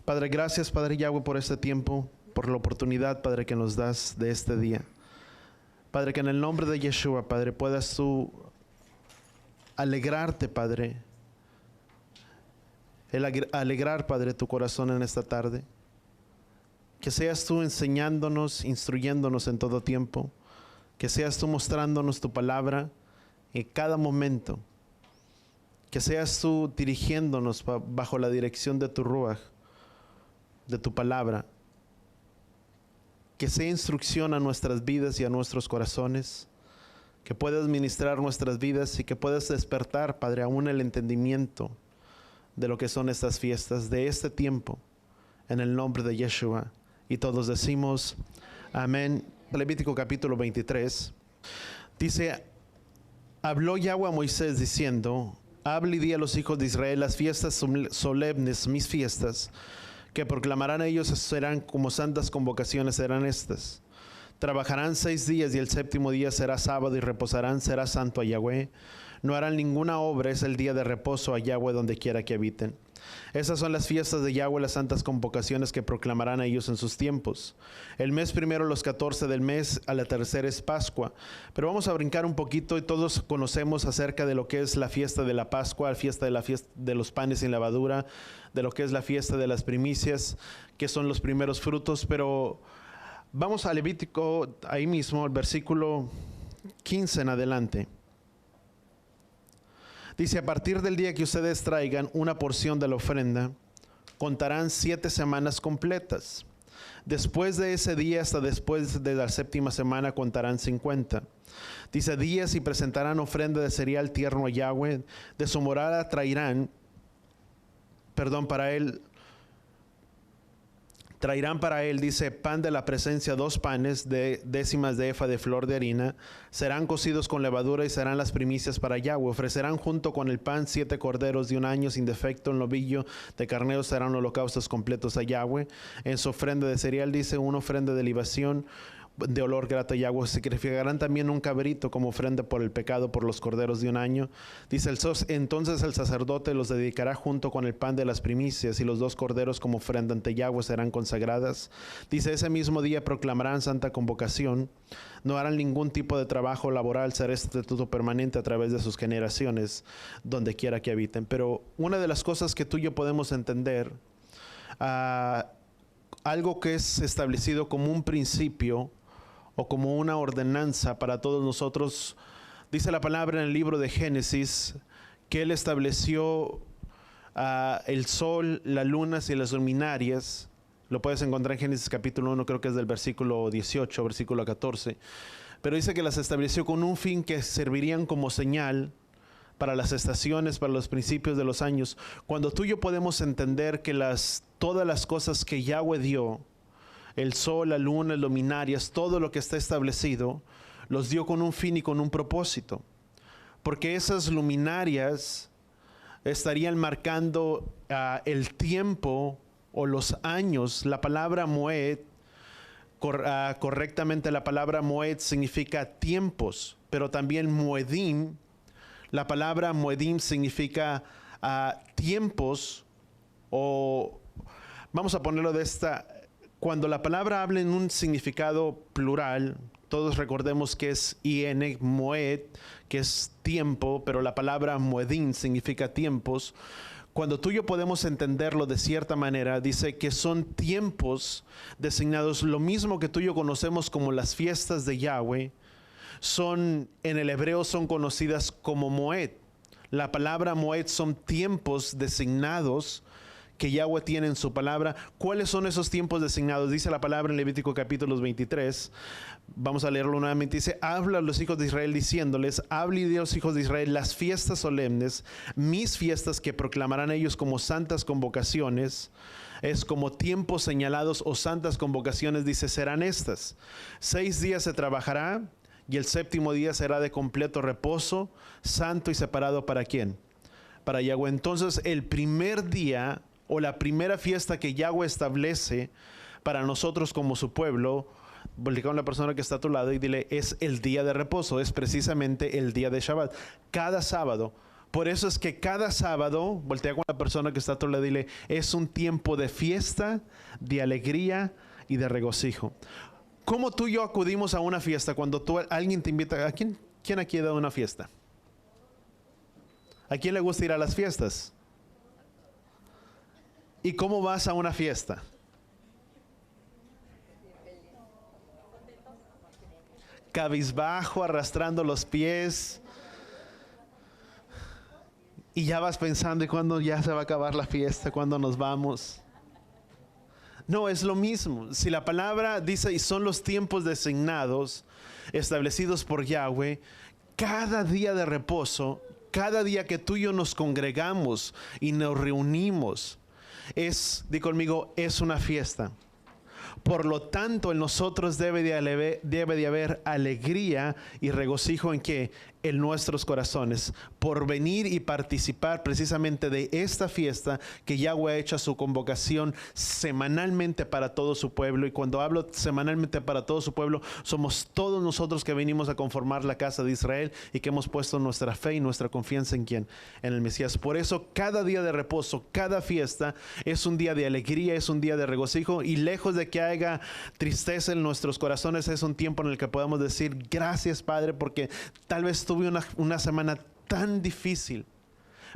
Padre, gracias, Padre Yahweh, por este tiempo, por la oportunidad, Padre, que nos das de este día. Padre, que en el nombre de Yeshua, Padre, puedas tú alegrarte, Padre. Alegrar, Padre, tu corazón en esta tarde. Que seas tú enseñándonos, instruyéndonos en todo tiempo. Que seas tú mostrándonos tu palabra en cada momento. Que seas tú dirigiéndonos bajo la dirección de tu Ruach, de tu palabra. Que sea instrucción a nuestras vidas y a nuestros corazones. Que puedas ministrar nuestras vidas y que puedas despertar, Padre, aún el entendimiento de lo que son estas fiestas, de este tiempo, en el nombre de Yeshua. Y todos decimos, amén. Levítico capítulo 23. Dice, habló Yahweh a Moisés diciendo, hable y di a los hijos de Israel las fiestas solemnes, mis fiestas, que proclamarán ellos serán como santas convocaciones serán estas. Trabajarán 6 días y el séptimo día será sábado y reposarán, será santo a Yahweh. No harán ninguna obra, es el día de reposo a Yahweh donde quiera que habiten. Esas son las fiestas de Yahweh, las santas convocaciones que proclamarán ellos en sus tiempos. El mes primero, los 14 del mes, a la tercera es Pascua. Pero vamos a brincar un poquito y todos conocemos acerca de lo que es la fiesta de la Pascua, la fiesta de los panes sin levadura, de lo que es la fiesta de las primicias, que son los primeros frutos. Pero vamos a Levítico, ahí mismo, el versículo 15 en adelante. Dice, a partir del día que ustedes traigan una porción de la ofrenda, contarán 7 semanas completas. Después de ese día hasta después de la séptima semana contarán 50. Dice, días y presentarán ofrenda de cereal tierno a Yahweh. De su morada traerán para él, dice, pan de la presencia, 2 panes de décimas de efa de flor de harina, serán cocidos con levadura y serán las primicias para Yahweh. Ofrecerán junto con el pan 7 corderos de un año sin defecto, un novillo de carnero serán holocaustos completos a Yahweh. En su ofrenda de cereal, dice, una ofrenda de libación de olor grato a Yahweh. Sacrificarán también un cabrito como ofrenda por el pecado por los corderos de un año. Dice entonces el sacerdote los dedicará junto con el pan de las primicias y los 2 corderos como ofrenda ante Yahweh serán consagradas. Dice, ese mismo día proclamarán santa convocación. No harán ningún tipo de trabajo laboral, será estatuto permanente a través de sus generaciones, donde quiera que habiten. Pero una de las cosas que tú y yo podemos entender, algo que es establecido como un principio o como una ordenanza para todos nosotros, dice la palabra en el libro de Génesis, que Él estableció el sol, las lunas y las luminarias. Lo puedes encontrar en Génesis capítulo 1, creo que es del versículo 18, versículo 14. Pero dice que las estableció con un fin que servirían como señal para las estaciones, para los principios de los años. Cuando tú y yo podemos entender que todas las cosas que Yahweh dio, el sol, la luna, las luminarias, todo lo que está establecido, los dio con un fin y con un propósito. Porque esas luminarias estarían marcando el tiempo o los años. La palabra Moed, correctamente la palabra Moed significa tiempos, pero también Moedim, la palabra Moedim significa tiempos, o vamos a ponerlo de esta. Cuando la palabra habla en un significado plural, todos recordemos que es IN, Moed, que es tiempo, pero la palabra Moedim significa tiempos. Cuando tú y yo podemos entenderlo de cierta manera, dice que son tiempos designados, lo mismo que tú y yo conocemos como las fiestas de Yahweh, en el hebreo son conocidas como Moed. La palabra Moed son tiempos designados que Yahweh tiene en su palabra. ¿Cuáles son esos tiempos designados? Dice la palabra en Levítico capítulo 23. Vamos a leerlo nuevamente. Dice, habla a los hijos de Israel diciéndoles, hable y di a los hijos de Israel las fiestas solemnes, mis fiestas que proclamarán ellos como santas convocaciones. Es como tiempos señalados o santas convocaciones, dice, serán estas. 6 días se trabajará y el séptimo día será de completo reposo, santo y separado ¿para quién? Para Yahweh. Entonces el primer día o la primera fiesta que Yahweh establece para nosotros como su pueblo, voltea con la persona que está a tu lado y dile, es el día de reposo, es precisamente el día de Shabbat. Cada sábado, Por eso es que cada sábado, voltea con la persona que está a tu lado y dile, es un tiempo de fiesta, de alegría y de regocijo. ¿Cómo tú y yo acudimos a una fiesta cuando alguien te invita? ¿Quién aquí ha dado una fiesta? ¿A quién le gusta ir a las fiestas? ¿Y cómo vas a una fiesta? Cabizbajo, arrastrando los pies. Y ya vas pensando, ¿y cuándo ya se va a acabar la fiesta? ¿Cuándo nos vamos? No, es lo mismo. Si la palabra dice, y son los tiempos designados, establecidos por Yahweh, cada día de reposo, cada día que tú y yo nos congregamos y nos reunimos, di conmigo, es una fiesta. Por lo tanto, en nosotros debe de haber alegría y regocijo en qué? En nuestros corazones, por venir y participar precisamente de esta fiesta que Yahweh ha hecho su convocación semanalmente para todo su pueblo. Y cuando hablo semanalmente para todo su pueblo, somos todos nosotros que venimos a conformar la casa de Israel y que hemos puesto nuestra fe y nuestra confianza en ¿quién? En el Mesías. Por eso cada día de reposo, cada fiesta es un día de alegría, es un día de regocijo, y lejos de que haya tristeza en nuestros corazones, es un tiempo en el que podemos decir gracias, Padre, porque tal vez tuve una semana tan difícil,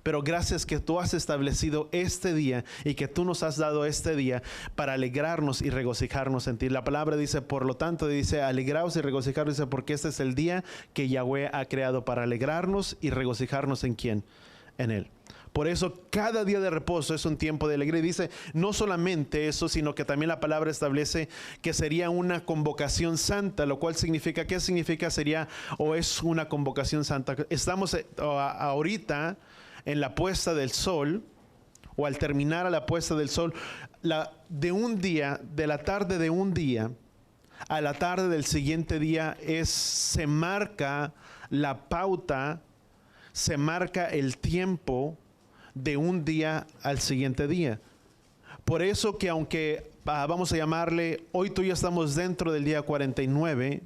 pero gracias que tú has establecido este día y que tú nos has dado este día para alegrarnos y regocijarnos en ti. La palabra dice, por lo tanto, dice, alegraos y regocijaros, dice, porque este es el día que Yahweh ha creado para alegrarnos y regocijarnos en ¿quién? En Él. Por eso cada día de reposo es un tiempo de alegría. Y dice, no solamente eso, sino que también la palabra establece que sería una convocación santa, lo cual significa, ¿qué significa sería o es una convocación santa? Estamos ahorita en la puesta del sol, o al terminar a la puesta del sol, de un día, de la tarde de un día a la tarde del siguiente día, se marca la pauta, se marca el tiempo de un día al siguiente día. Por eso que aunque vamos a llamarle, hoy tú y yo estamos dentro del día 49,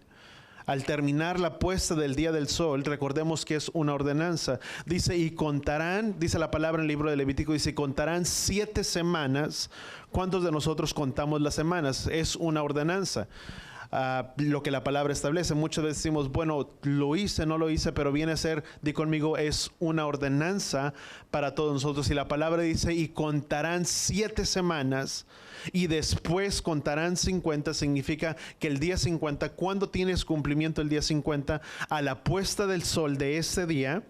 al terminar la puesta del día del sol, recordemos que es una ordenanza. Dice, y contarán, dice la palabra en el libro de Levítico, dice, contarán 7 semanas. ¿Cuántos de nosotros contamos las semanas? Es una ordenanza. Lo que la palabra establece. Muchas veces decimos, bueno, lo hice, no lo hice, pero viene a ser, di conmigo, es una ordenanza para todos nosotros. Y la palabra dice, y contarán 7 semanas y después contarán 50, significa que el día 50, ¿cuándo tienes cumplimiento el día 50? A la puesta del sol de ese día.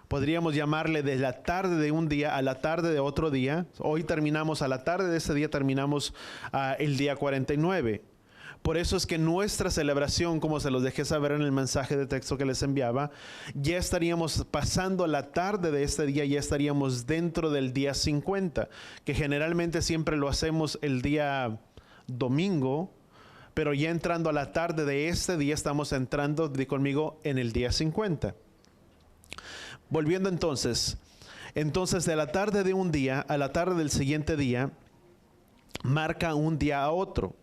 Podríamos llamarle de la tarde de un día a la tarde de otro día. Hoy terminamos a la tarde de ese día, terminamos el día 49. Por eso es que nuestra celebración, como se los dejé saber en el mensaje de texto que les enviaba, ya estaríamos pasando la tarde de este día, ya estaríamos dentro del día 50, que generalmente siempre lo hacemos el día domingo, pero ya entrando a la tarde de este día estamos entrando, di conmigo, en el día 50. Volviendo entonces de la tarde de un día a la tarde del siguiente día, marca un día a otro.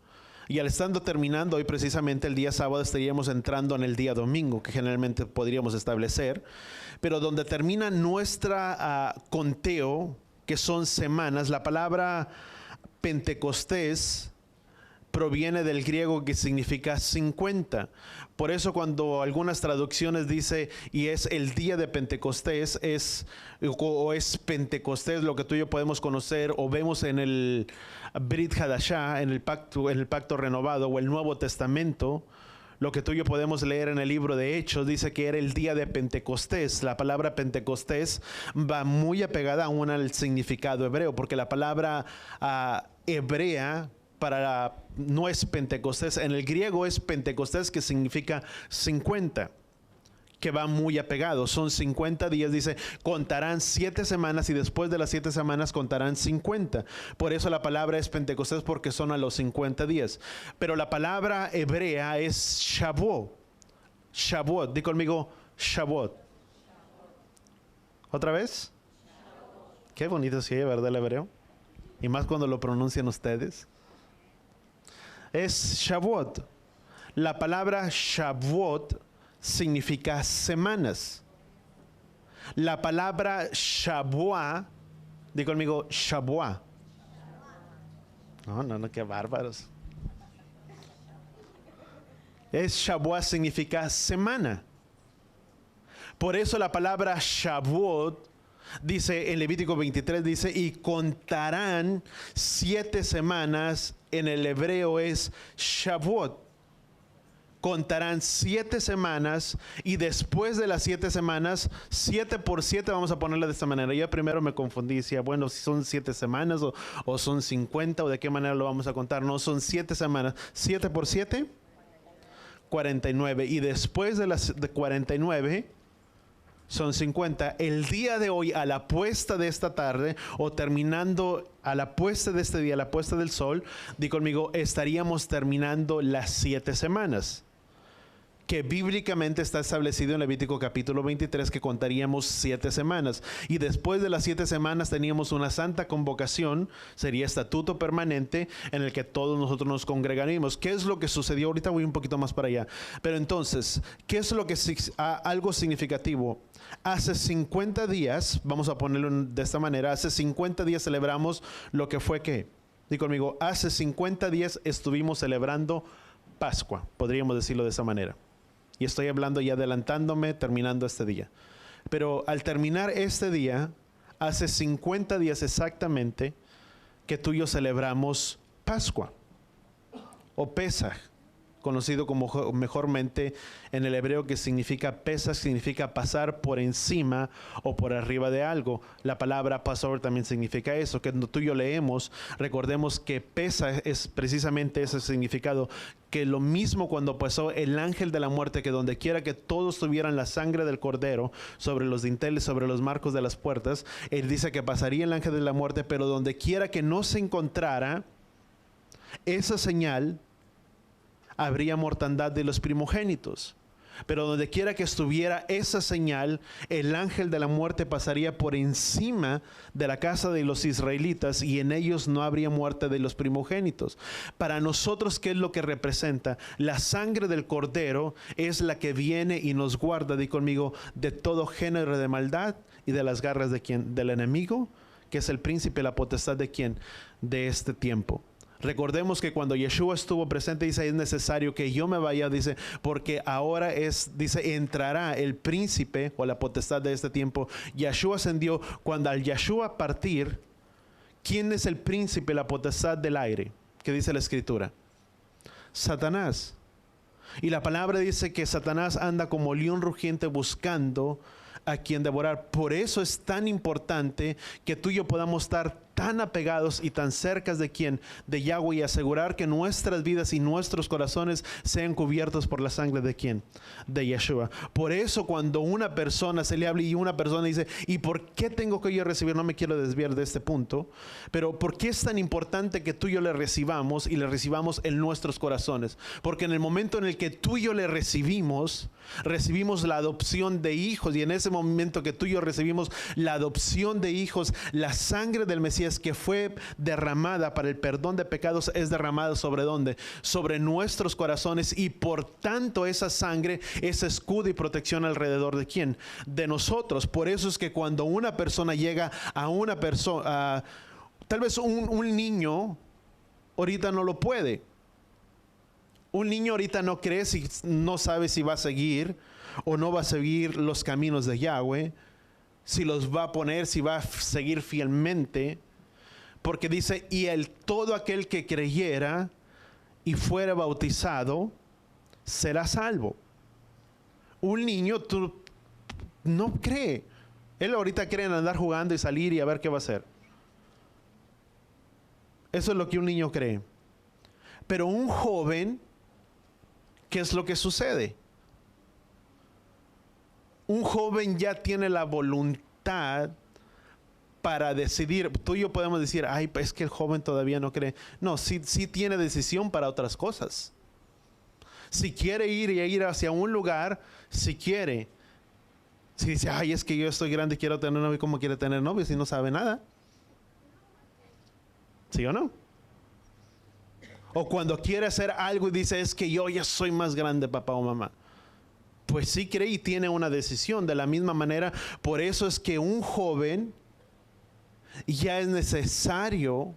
Y al estando terminando hoy precisamente el día sábado, estaríamos entrando en el día domingo, que generalmente podríamos establecer. Pero donde termina nuestra conteo, que son semanas, la palabra Pentecostés proviene del griego que significa 50. Por eso cuando algunas traducciones dice y es el día de Pentecostés, es Pentecostés, lo que tú y yo podemos conocer o vemos en el Brit Hadashah, en el pacto renovado o el Nuevo Testamento. Lo que tú y yo podemos leer en el libro de Hechos dice que era el día de Pentecostés. La palabra Pentecostés va muy apegada aún al significado hebreo, porque la palabra hebrea no es Pentecostés, en el griego es Pentecostés, que significa 50, que va muy apegado. Son 50 días, dice, contarán 7 semanas y después de las 7 semanas contarán 50. Por eso la palabra es Pentecostés, porque son a los 50 días. Pero la palabra hebrea es Shavuot. Shavuot, di conmigo, Shavuot. ¿Otra vez? Qué bonito se oye, ¿verdad, el hebreo? Y más cuando lo pronuncian ustedes. Es Shavuot. La palabra Shavuot significa semanas. La palabra Shavuot, di conmigo Shavuot. No, qué bárbaros. Shavuot significa semana. Por eso la palabra Shavuot dice en Levítico 23, dice, y contarán 7 semanas, en el hebreo es Shavuot. Contarán 7 semanas y después de las 7 semanas, 7 por 7, vamos a ponerla de esta manera. Yo primero me confundí, decía, bueno, si son 7 semanas o son 50 o de qué manera lo vamos a contar. No, son 7 semanas. 7 por 7, 49. Y después de las 49, son 50. El día de hoy, a la puesta de esta tarde, o terminando a la puesta de este día, a la puesta del sol, di conmigo, estaríamos terminando las 7 semanas. Que bíblicamente está establecido en Levítico capítulo 23 que contaríamos 7 semanas. Y después de las 7 semanas teníamos una santa convocación, sería estatuto permanente en el que todos nosotros nos congregaríamos. ¿Qué es lo que sucedió? Ahorita voy un poquito más para allá. Pero entonces, ¿qué es lo que algo significativo? Hace 50 días, vamos a ponerlo de esta manera, hace 50 días celebramos lo que fue que, di conmigo, hace 50 días estuvimos celebrando Pascua, podríamos decirlo de esa manera. Y estoy hablando y adelantándome, terminando este día. Pero al terminar este día, hace 50 días exactamente que tú y yo celebramos Pascua o Pesaj, conocido como mejormente en el hebreo, que significa Pesaj, significa pasar por encima o por arriba de algo. La palabra Passover también significa eso, que cuando tú y yo leemos, recordemos que Pesaj es precisamente ese significado, que lo mismo cuando pasó el ángel de la muerte, que donde quiera que todos tuvieran la sangre del cordero sobre los dinteles, sobre los marcos de las puertas, él dice que pasaría el ángel de la muerte, pero donde quiera que no se encontrara esa señal, habría mortandad de los primogénitos. Pero donde quiera que estuviera esa señal, el ángel de la muerte pasaría por encima de la casa de los israelitas y en ellos no habría muerte de los primogénitos. Para nosotros, ¿qué es lo que representa? La sangre del cordero es la que viene y nos guarda, di conmigo, de todo género de maldad y de las garras de quién, del enemigo, que es el príncipe, la potestad de quién, de este tiempo. Recordemos que cuando Yeshua estuvo presente, dice, es necesario que yo me vaya, dice, porque ahora dice, entrará el príncipe o la potestad de este tiempo. Yeshua ascendió. Cuando al Yeshua partir, ¿quién es el príncipe, la potestad del aire? ¿Qué dice la escritura? Satanás. Y la palabra dice que Satanás anda como león rugiente buscando a quien devorar. Por eso es tan importante que tú y yo podamos estar tan apegados y tan cerca de quién, de Yahweh, y asegurar que nuestras vidas y nuestros corazones sean cubiertos por la sangre de quién, de Yeshua. Por eso cuando una persona se le habla y una persona dice, ¿y por qué tengo que yo recibir? No me quiero desviar de este punto, pero ¿por qué es tan importante que tú y yo le recibamos y le recibamos en nuestros corazones? Porque en el momento en el que tú y yo le recibimos la adopción de hijos, y en ese momento que tú y yo recibimos la adopción de hijos, la sangre del Mesías que fue derramada para el perdón de pecados es derramada sobre ¿dónde? Sobre nuestros corazones, y por tanto esa sangre es escudo y protección alrededor de quién, de nosotros. Por eso es que cuando una persona llega a una persona, tal vez un niño ahorita no lo puede. Un niño ahorita no cree, si no sabe si va a seguir o no va a seguir los caminos de Yahweh, si los va a poner, si va a seguir fielmente, porque dice, y todo aquel que creyera y fuera bautizado será salvo. Un niño no cree. Él ahorita cree en andar jugando y salir y a ver qué va a hacer. Eso es lo que un niño cree. Pero un joven, ¿qué es lo que sucede? Un joven ya tiene la voluntad para decidir. Tú y yo podemos decir, ay, pues es que el joven todavía no cree. No, sí tiene decisión para otras cosas. Si quiere ir hacia un lugar, si quiere. Si dice, ay, es que yo estoy grande y quiero tener novio, ¿cómo quiere tener novio si no sabe nada? ¿Sí o no? O cuando quiere hacer algo y dice, es que yo ya soy más grande, papá o mamá. Pues sí cree y tiene una decisión. De la misma manera, por eso es que un joven ya es necesario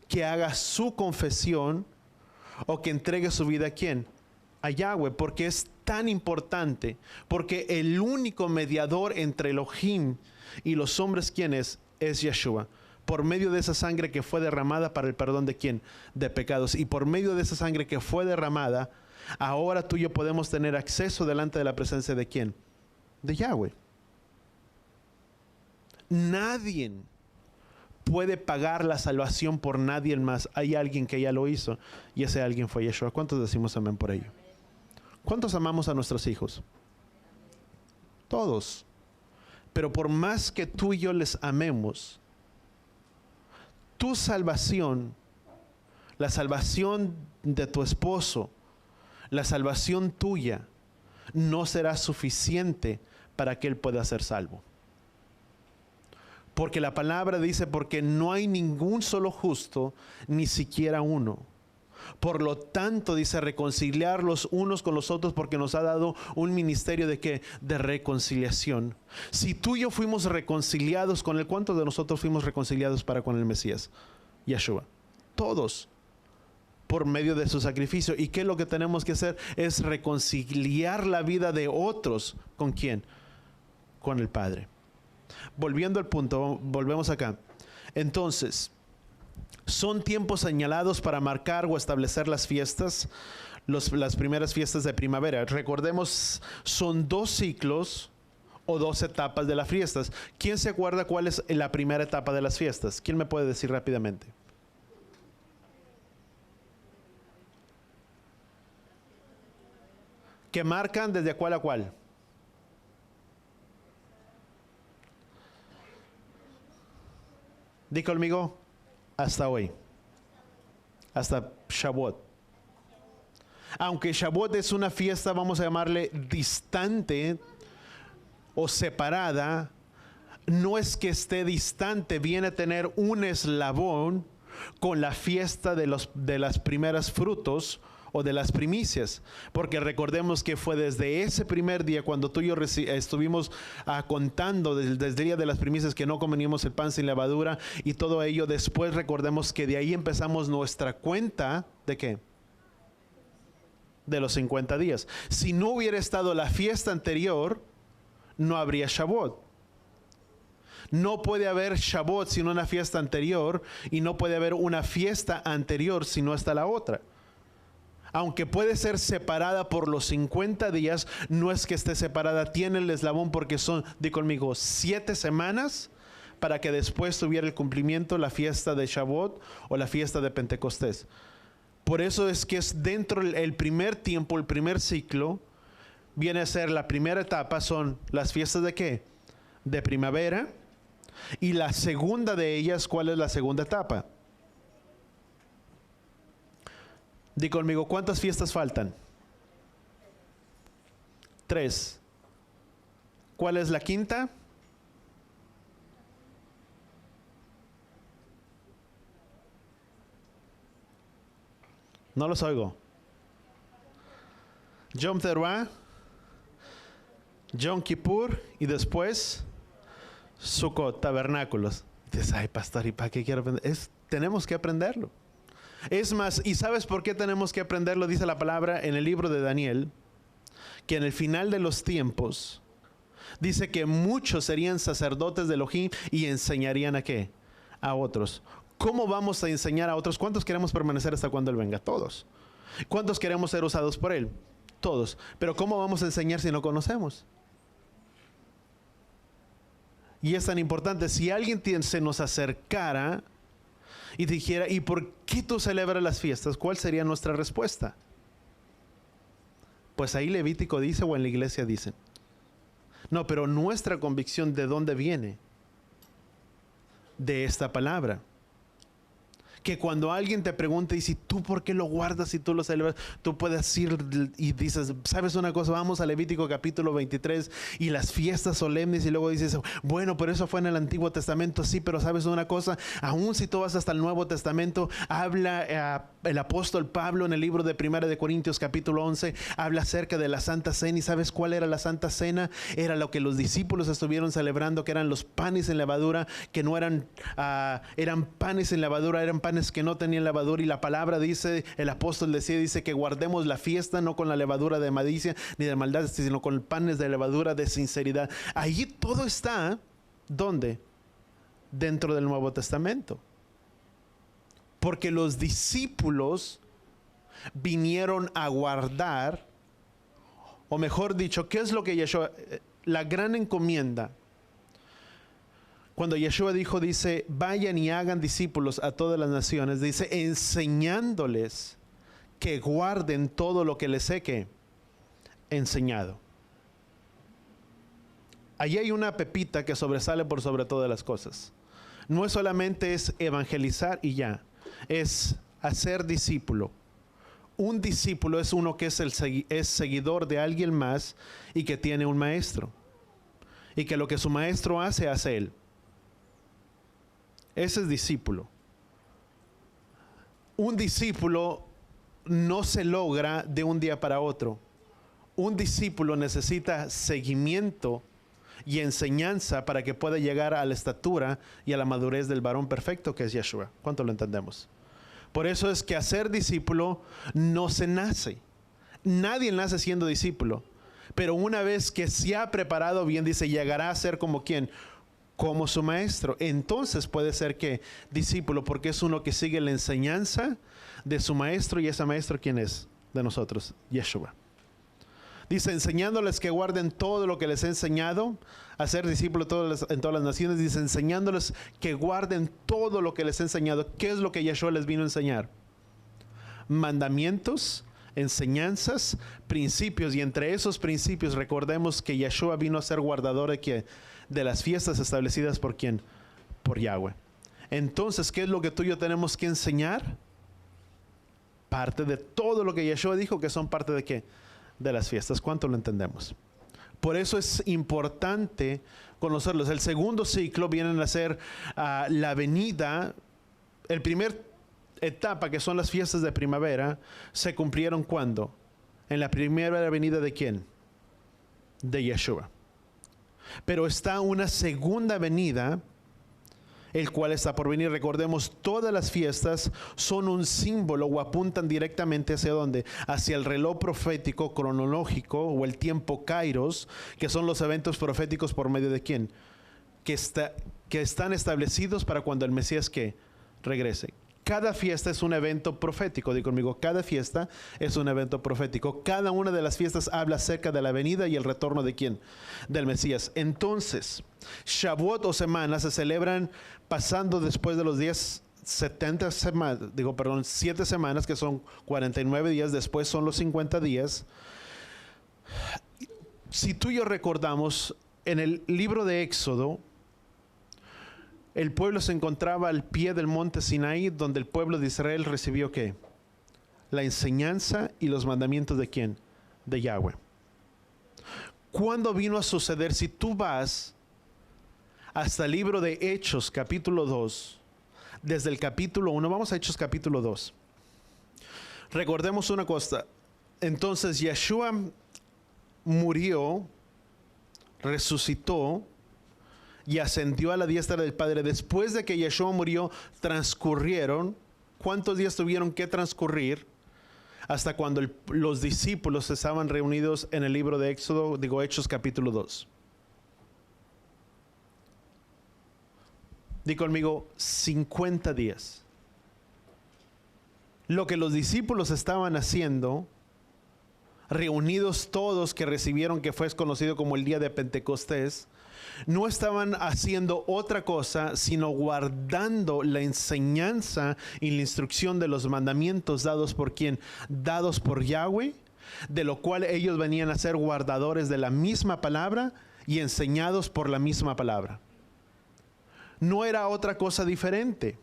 que haga su confesión o que entregue su vida ¿a quién? A Yahweh, porque es tan importante, porque el único mediador entre Elohim y los hombres, ¿quién es? Es Yeshua. Por medio de esa sangre que fue derramada para el perdón de ¿quién? De pecados. Y por medio de esa sangre que fue derramada, ahora tú y yo podemos tener acceso delante de la presencia de ¿quién? De Yahweh. Nadie puede pagar la salvación por nadie más. Hay alguien que ya lo hizo y ese alguien fue Yeshua. ¿Cuántos decimos amén por ello? ¿Cuántos amamos a nuestros hijos? Todos. Pero por más que tú y yo les amemos, tu salvación, la salvación de tu esposo, la salvación tuya, no será suficiente para que él pueda ser salvo. Porque la palabra dice, porque no hay ningún solo justo, ni siquiera uno. Por lo tanto, dice, reconciliar los unos con los otros, porque nos ha dado un ministerio de ¿qué? De reconciliación. Si tú y yo fuimos reconciliados con él, ¿cuántos de nosotros fuimos reconciliados para con el Mesías? Yeshua. Todos. Por medio de su sacrificio. ¿Y qué es lo que tenemos que hacer? Es reconciliar la vida de otros. ¿Con quién? Con el Padre. Volviendo al punto, volvemos acá. Entonces, son tiempos señalados para marcar o establecer las fiestas, las primeras fiestas de primavera. Recordemos, son 2 ciclos o 2 etapas de las fiestas. ¿Quién se acuerda cuál es la primera etapa de las fiestas? ¿Quién me puede decir rápidamente? ¿Que marcan desde cuál a cuál? Di conmigo, hasta hoy. Hasta Shavuot. Aunque Shavuot es una fiesta, vamos a llamarle distante o separada, no es que esté distante, viene a tener un eslabón con la fiesta de las primeras frutos o de las primicias, porque recordemos que fue desde ese primer día cuando tú y yo estuvimos contando desde el día de las primicias que no comíamos el pan sin levadura y todo ello. Después recordemos que de ahí empezamos nuestra cuenta ¿de qué? De los 50 días. Si no hubiera estado la fiesta anterior, no habría Shavuot. No puede haber Shavuot sin una fiesta anterior, y no puede haber una fiesta anterior si no está la otra. Aunque puede ser separada por los 50 días, no es que esté separada, tiene el eslabón porque son, di conmigo, 7 semanas para que después tuviera el cumplimiento la fiesta de Shavuot o la fiesta de Pentecostés. Por eso es que es dentro el primer tiempo, el primer ciclo, viene a ser la primera etapa, son las fiestas de ¿qué? De primavera. Y la segunda de ellas, ¿cuál es la segunda etapa? Di conmigo, ¿cuántas fiestas faltan? 3. ¿Cuál es la quinta? No los oigo. Yom Teruah, Yom Kippur y después Sukkot, tabernáculos. Dices, ay pastor, ¿y para qué quiero aprender? Tenemos que aprenderlo. Es más, ¿y sabes por qué tenemos que aprenderlo? Dice la palabra en el libro de Daniel, que en el final de los tiempos, dice que muchos serían sacerdotes de Elohim y enseñarían ¿a qué? A otros. ¿Cómo vamos a enseñar a otros? ¿Cuántos queremos permanecer hasta cuando Él venga? Todos. ¿Cuántos queremos ser usados por Él? Todos. Pero ¿cómo vamos a enseñar si no conocemos? Y es tan importante, si alguien se nos acercara y dijera, ¿y por qué tú celebras las fiestas? ¿Cuál sería nuestra respuesta? Pues ahí Levítico dice, o en la iglesia dicen. No, pero nuestra convicción, ¿de dónde viene? De esta palabra. que cuando alguien te pregunte, y si tú por qué lo guardas y tú lo celebras, tú puedes ir y dices, ¿sabes una cosa? Vamos a Levítico capítulo 23 y las fiestas solemnes, y luego dices, bueno, pero eso fue en el Antiguo Testamento, sí, pero ¿sabes una cosa? Aún si tú vas hasta el Nuevo Testamento, habla el apóstol Pablo en el libro de Primera de Corintios capítulo 11, habla acerca de la Santa Cena. ¿Y sabes cuál era la Santa Cena? Era lo que los discípulos estuvieron celebrando, que eran los panes en levadura, que no eran, eran panes en levadura, eran panes que no tenían levadura. Y la palabra dice, el apóstol dice que guardemos la fiesta no con la levadura de malicia ni de maldad, sino con panes de levadura de sinceridad. Allí todo está, ¿dónde? Dentro del Nuevo Testamento. Porque los discípulos vinieron a guardar, o mejor dicho, ¿qué es lo que Yeshua, la gran encomienda? Cuando Yeshua dice, vayan y hagan discípulos a todas las naciones, dice, enseñándoles que guarden todo lo que les he enseñado. Allí hay una pepita que sobresale por sobre todas las cosas. No es solamente es evangelizar y ya, es hacer discípulo. Un discípulo es uno que es seguidor de alguien más y que tiene un maestro. Y que lo que su maestro hace él. Ese es discípulo. Un discípulo no se logra de un día para otro. Un discípulo necesita seguimiento y enseñanza para que pueda llegar a la estatura y a la madurez del varón perfecto que es Yeshua. ¿Cuánto lo entendemos? Por eso es que hacer discípulo no se nace. Nadie nace siendo discípulo. Pero una vez que se ha preparado bien, dice, llegará a ser como ¿quién? Como su maestro. Entonces puede ser que discípulo, porque es uno que sigue la enseñanza de su maestro. ¿Y ese maestro quién es? De nosotros, Yeshua. Dice, enseñándoles que guarden todo lo que les he enseñado, a ser discípulos en todas las naciones. Dice, enseñándoles que guarden todo lo que les he enseñado. ¿Qué es lo que Yeshua les vino a enseñar? Mandamientos, enseñanzas, principios. Y entre esos principios, recordemos que Yeshua vino a ser guardador de las fiestas establecidas ¿por quién? Por Yahweh. Entonces, ¿qué es lo que tú y yo tenemos que enseñar? Parte de todo lo que Yeshua dijo, que son parte de ¿qué? De las fiestas. ¿Cuánto lo entendemos? Por eso es importante conocerlos. El segundo ciclo vienen a ser la venida. El primer etapa, que son las fiestas de primavera, se cumplieron ¿cuándo? En la primera venida ¿de quién? De Yeshua. Pero está una segunda venida, el cual está por venir. Recordemos, todas las fiestas son un símbolo o apuntan directamente hacia dónde? Hacia el reloj profético cronológico o el tiempo Kairos, que son los eventos proféticos por medio de quién? Que están establecidos para cuando el Mesías que regrese. Cada fiesta es un evento profético. Digo conmigo, cada fiesta es un evento profético. Cada una de las fiestas habla acerca de la venida y el retorno de ¿quién? Del Mesías. Entonces, Shavuot o semanas se celebran pasando después de los 7 semanas, que son 49 días, después son los 50 días. Si tú y yo recordamos, en el libro de Éxodo, el pueblo se encontraba al pie del monte Sinaí, donde el pueblo de Israel recibió ¿qué? La enseñanza y los mandamientos ¿de quién? De Yahweh. ¿Cuándo vino a suceder? Si tú vas hasta el libro de Hechos, capítulo 2, desde el capítulo 1, vamos a Hechos capítulo 2. Recordemos una cosa. Entonces Yeshua murió, resucitó y ascendió a la diestra del Padre. Después de que Yeshua murió, transcurrieron, ¿cuántos días tuvieron que transcurrir? Hasta cuando los discípulos estaban reunidos en el libro de Éxodo, Hechos capítulo 2. Di conmigo, 50 días. Lo que los discípulos estaban haciendo, reunidos todos que recibieron, que fue conocido como el día de Pentecostés, no estaban haciendo otra cosa, sino guardando la enseñanza y la instrucción de los mandamientos dados por ¿quién? Dados por Yahweh, de lo cual ellos venían a ser guardadores de la misma palabra y enseñados por la misma palabra. No era otra cosa diferente.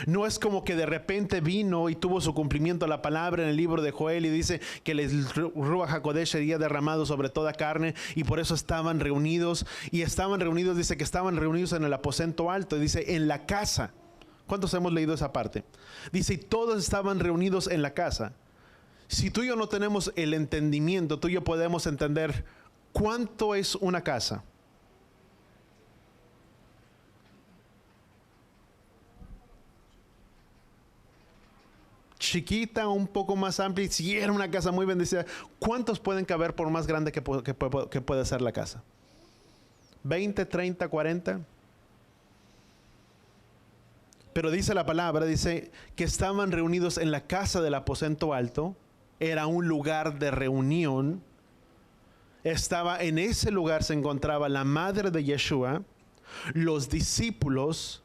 No es como que de repente vino y tuvo su cumplimiento la palabra en el libro de Joel y dice que el Ruach HaKodesh sería derramado sobre toda carne y por eso estaban reunidos. Y estaban reunidos, dice que estaban reunidos en el aposento alto, dice en la casa. ¿Cuántos hemos leído esa parte? Dice, y todos estaban reunidos en la casa. Si tú y yo no tenemos el entendimiento, tú y yo podemos entender cuánto es una casa. Chiquita, un poco más amplia, y si era una casa muy bendecida, ¿cuántos pueden caber por más grande que puede ser la casa? ¿20, 30, 40? Pero dice la palabra, dice que estaban reunidos en la casa del aposento alto. Era un lugar de reunión. Estaba en ese lugar, se encontraba la madre de Yeshua, los discípulos.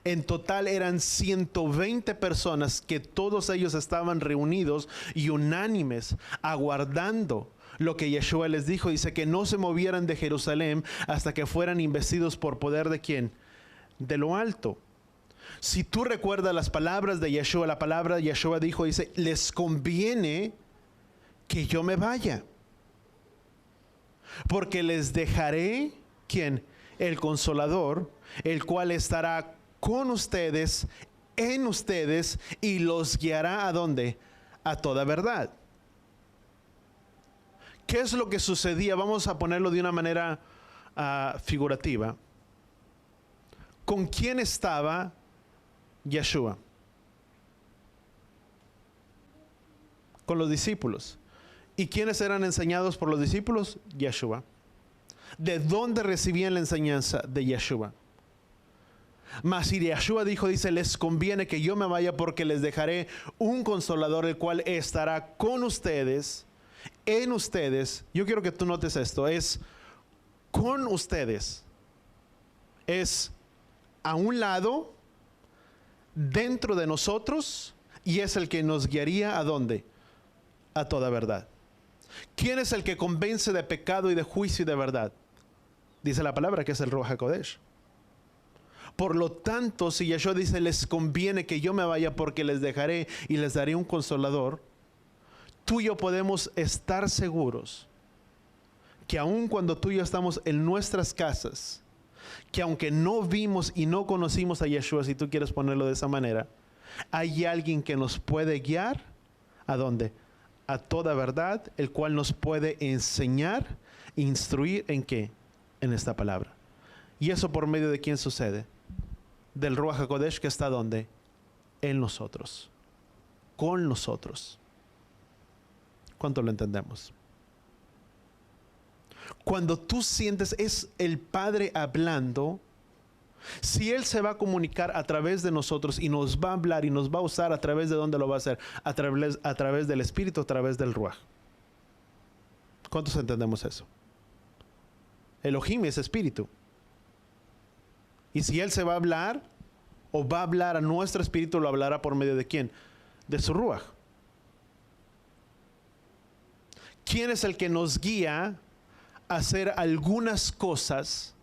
En total eran 120 personas que todos ellos estaban reunidos y unánimes, aguardando lo que Yeshua les dijo. Dice que no se movieran de Jerusalén hasta que fueran investidos por poder de ¿quién? De lo alto. Si tú recuerdas las palabras de Yeshua, la palabra de Yeshua dijo, dice, les conviene que yo me vaya, porque les dejaré, ¿quién? El Consolador, el cual estará con ustedes, en ustedes, y los guiará ¿a dónde? A toda verdad. ¿Qué es lo que sucedía? Vamos a ponerlo de una manera figurativa. ¿Con quién estaba Yeshua? Con los discípulos. ¿Y quiénes eran enseñados por los discípulos? Yeshua. ¿De dónde recibían la enseñanza? De Yeshua. Mas si Yeshua dijo, dice, les conviene que yo me vaya porque les dejaré un consolador, el cual estará con ustedes, en ustedes. Yo quiero que tú notes esto, es con ustedes. Es a un lado, dentro de nosotros, y es el que nos guiaría ¿a dónde? A toda verdad. ¿Quién es el que convence de pecado y de juicio y de verdad? Dice la palabra que es el Ruach HaKodesh. Por lo tanto, si Yeshua dice, les conviene que yo me vaya porque les dejaré y les daré un consolador, tú y yo podemos estar seguros que aun cuando tú y yo estamos en nuestras casas, que aunque no vimos y no conocimos a Yeshua, si tú quieres ponerlo de esa manera, hay alguien que nos puede guiar, ¿a dónde? A toda verdad, el cual nos puede enseñar, instruir ¿en qué? En esta palabra. ¿Y eso por medio de quién sucede? Del Ruach HaKodesh que está ¿dónde? En nosotros, con nosotros. ¿Cuánto lo entendemos? Cuando tú sientes es el Padre hablando, si Él se va a comunicar a través de nosotros y nos va a hablar y nos va a usar, ¿a través de dónde lo va a hacer? A través del Espíritu, a través del Ruach. ¿Cuántos entendemos eso? Elohim es Espíritu. Y si Él se va a hablar, o va a hablar a nuestro espíritu, lo hablará por medio de ¿quién? De su Ruach. ¿Quién es el que nos guía a hacer algunas cosas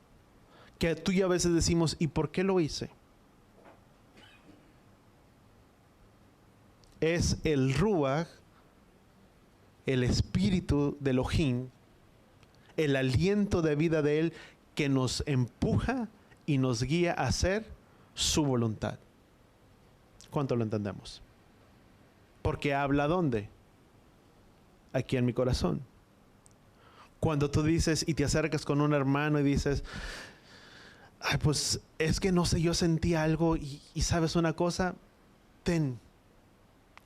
que tú y a veces decimos, ¿y por qué lo hice? Es el Ruach, el espíritu de Elohim, el aliento de vida de Él que nos empuja y nos guía a hacer su voluntad. ¿Cuánto lo entendemos? Porque habla ¿dónde? Aquí en mi corazón. Cuando tú dices y te acercas con un hermano y dices, ay, pues es que no sé, yo sentí algo y sabes una cosa, ten.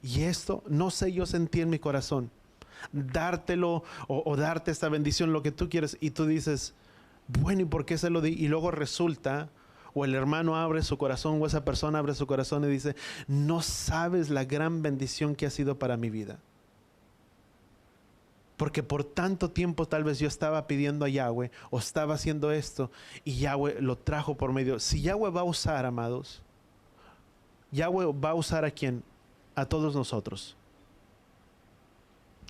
Y esto, no sé, yo sentí en mi corazón. Dártelo o darte esta bendición, lo que tú quieres. Y tú dices, bueno, ¿y por qué se lo di? Y luego resulta, o el hermano abre su corazón, o esa persona abre su corazón y dice, no sabes la gran bendición que ha sido para mi vida. Porque por tanto tiempo tal vez yo estaba pidiendo a Yahweh, o estaba haciendo esto, y Yahweh lo trajo por medio. Si Yahweh va a usar, amados, Yahweh va a usar ¿a quién? A todos nosotros.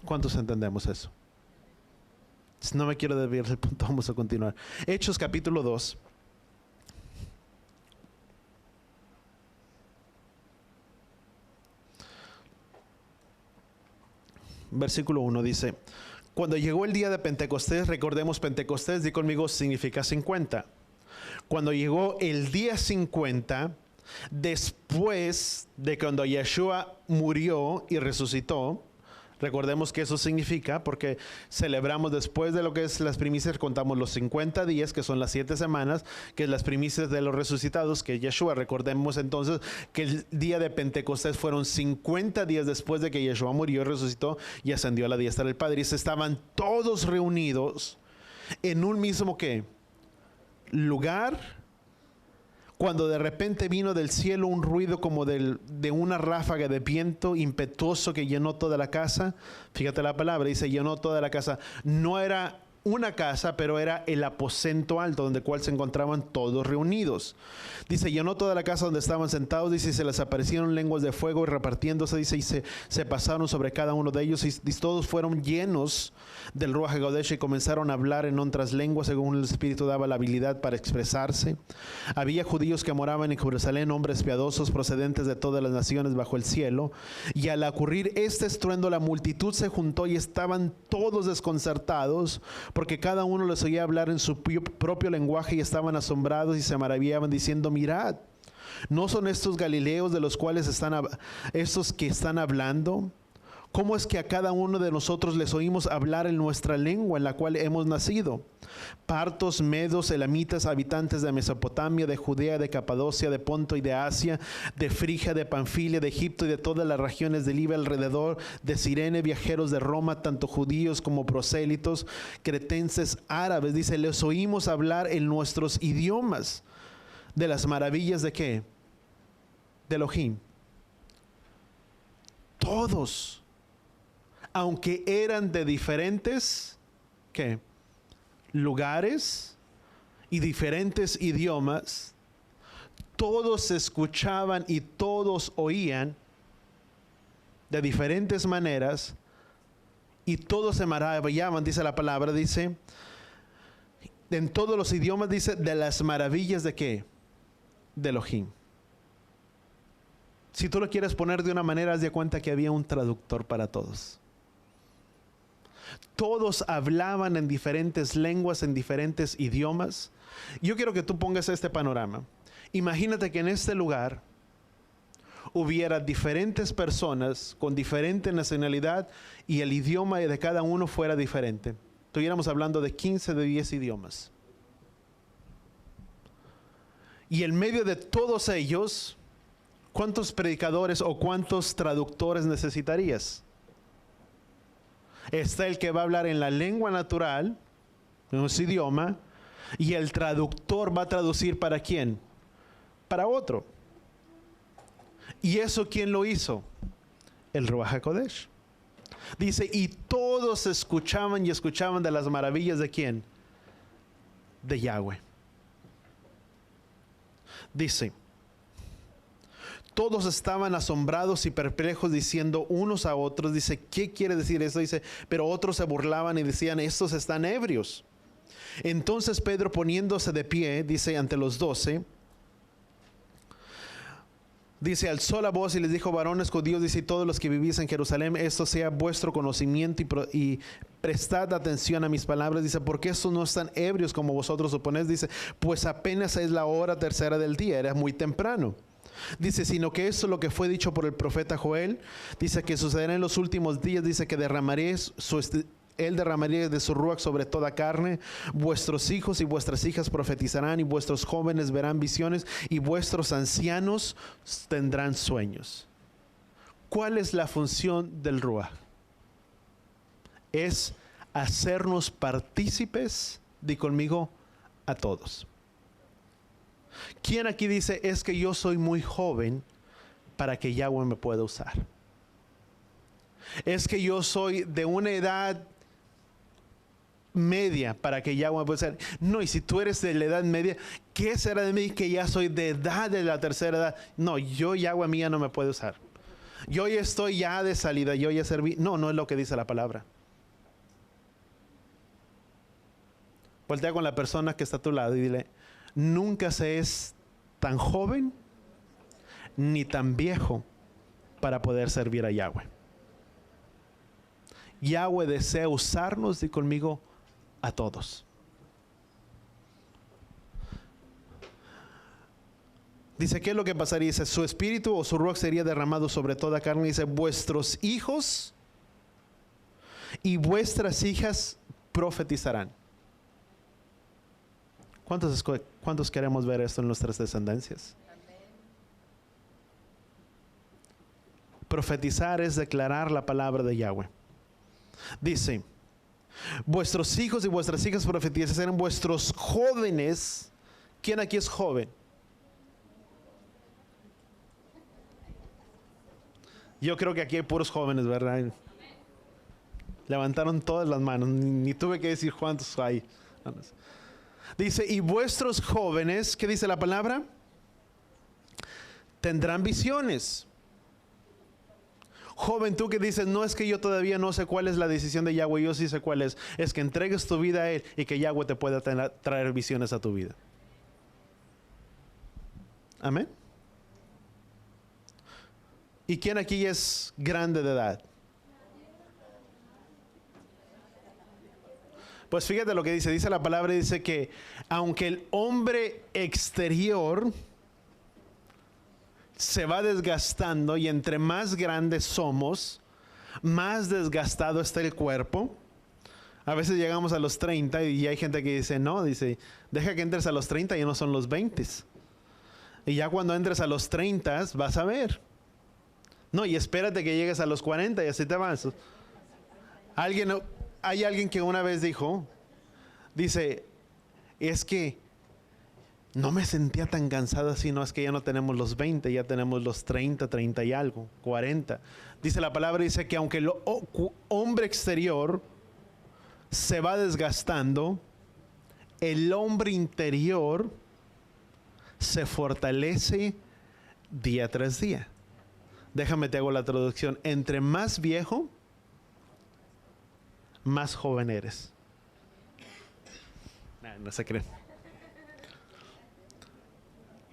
¿Cuántos entendemos eso? No me quiero desviar del punto, vamos a continuar. Hechos capítulo 2. versículo 1 dice, cuando llegó el día de Pentecostés, recordemos Pentecostés, di conmigo, significa 50. Cuando llegó el día 50, después de cuando Yeshua murió y resucitó, recordemos que eso significa, porque celebramos después de lo que es las primicias, contamos los 50 días, que son las 7 semanas, que es las primicias de los resucitados, que es Yeshua. Recordemos entonces que el día de Pentecostés fueron 50 días después de que Yeshua murió, resucitó y ascendió a la diestra del Padre. Y se estaban todos reunidos en un mismo, ¿qué? Lugar. Cuando de repente vino del cielo un ruido como de una ráfaga de viento impetuoso que llenó toda la casa. Fíjate la palabra, dice llenó toda la casa. No era una casa, pero era el aposento alto donde cual se encontraban todos reunidos. Dice, llenó toda la casa donde estaban sentados, dice, y se les aparecieron lenguas de fuego y repartiéndose, dice, y se pasaron sobre cada uno de ellos, y todos fueron llenos del Ruach HaKodesh y comenzaron a hablar en otras lenguas según el Espíritu daba la habilidad para expresarse. Había judíos que moraban en Jerusalén, hombres piadosos procedentes de todas las naciones bajo el cielo, y al ocurrir este estruendo la multitud se juntó y estaban todos desconcertados, porque cada uno les oía hablar en su propio lenguaje y estaban asombrados y se maravillaban diciendo, mirad, ¿no son estos galileos de los cuales estos que están hablando? ¿Cómo es que a cada uno de nosotros les oímos hablar en nuestra lengua en la cual hemos nacido? Partos, medos, elamitas, habitantes de Mesopotamia, de Judea, de Capadocia, de Ponto y de Asia, de Frigia, de Panfilia, de Egipto y de todas las regiones del Libia alrededor, de Cirene, viajeros de Roma, tanto judíos como prosélitos, cretenses, árabes. Dice, les oímos hablar en nuestros idiomas de las maravillas de ¿qué? De Elohim. Todos, aunque eran de diferentes ¿qué? Lugares y diferentes idiomas, todos escuchaban y todos oían de diferentes maneras y todos se maravillaban, dice la palabra, dice, en todos los idiomas, dice, de las maravillas de ¿qué? De Elohim. Si tú lo quieres poner de una manera, haz de cuenta que había un traductor para todos. Todos hablaban en diferentes lenguas, en diferentes idiomas. Yo quiero que tú pongas este panorama. Imagínate que en este lugar hubiera diferentes personas con diferente nacionalidad y el idioma de cada uno fuera diferente. Estuviéramos hablando de 15, de 10 idiomas. Y en medio de todos ellos, ¿cuántos predicadores o cuántos traductores necesitarías? Está el que va a hablar en la lengua natural, en su idioma, y el traductor va a traducir ¿para quién? Para otro. ¿Y eso quién lo hizo? El Ruach HaKodesh. Dice, y todos escuchaban y escuchaban de las maravillas ¿de quién? De Yahweh. Dice, todos estaban asombrados y perplejos diciendo unos a otros, dice, ¿qué quiere decir esto? Dice, pero otros se burlaban y decían, estos están ebrios. Entonces Pedro, poniéndose de pie, dice, ante los 12, dice, alzó la voz y les dijo, varones judíos, dice, y todos los que vivís en Jerusalén, esto sea vuestro conocimiento y prestad atención a mis palabras, dice, porque estos no están ebrios como vosotros suponéis, dice, pues apenas es la hora tercera del día, era muy temprano. Dice, sino que esto es lo que fue dicho por el profeta Joel, dice que sucederá en los últimos días, dice que él derramaría de su ruach sobre toda carne, vuestros hijos y vuestras hijas profetizarán y vuestros jóvenes verán visiones y vuestros ancianos tendrán sueños. ¿Cuál es la función del ruach? Es hacernos partícipes, di conmigo, a todos. ¿Quién aquí dice, es que yo soy muy joven para que Yahweh me pueda usar? Es que yo soy de una edad media para que Yahweh me pueda usar. No, y si tú eres de la edad media, ¿qué será de mí que ya soy de edad de la tercera edad? No, Yahweh mía no me puede usar. Yo ya estoy ya de salida, yo ya serví. No, no es lo que dice la palabra. Voltea con la persona que está a tu lado y dile, nunca se es tan joven ni tan viejo para poder servir a Yahweh. Yahweh desea usarnos, di conmigo, a todos. Dice, ¿qué es lo que pasaría? Dice, su espíritu o su ruach sería derramado sobre toda carne. Dice, vuestros hijos y vuestras hijas profetizarán. ¿Cuántos queremos ver esto en nuestras descendencias? Profetizar es declarar la palabra de Yahweh. Dice, vuestros hijos y vuestras hijas profetizarán, vuestros jóvenes. ¿Quién aquí es joven? Yo creo que aquí hay puros jóvenes, ¿verdad? Levantaron todas las manos, ni tuve que decir cuántos hay. Dice, y vuestros jóvenes, ¿qué dice la palabra? Tendrán visiones. Joven, tú que dices, no, es que yo todavía no sé cuál es la decisión de Yahweh, yo sí sé cuál es. Es que entregues tu vida a Él y que Yahweh te pueda traer visiones a tu vida. Amén. ¿Y quién aquí es grande de edad? Pues fíjate lo que dice la palabra, dice que aunque el hombre exterior se va desgastando y entre más grandes somos, más desgastado está el cuerpo. A veces llegamos a los 30 y hay gente que dice, no, dice, deja que entres a los 30 y ya no son los 20. Y ya cuando entres a los 30 vas a ver. No, y espérate que llegues a los 40 y así te vas. Hay alguien que una vez dice, es que no me sentía tan cansado así, no, es que ya no tenemos los 20, ya tenemos los 30, 30 y algo, 40. Dice la palabra, dice que aunque el hombre exterior se va desgastando, el hombre interior se fortalece día tras día. Déjame te hago la traducción. Entre más viejo, más joven eres. No se creen.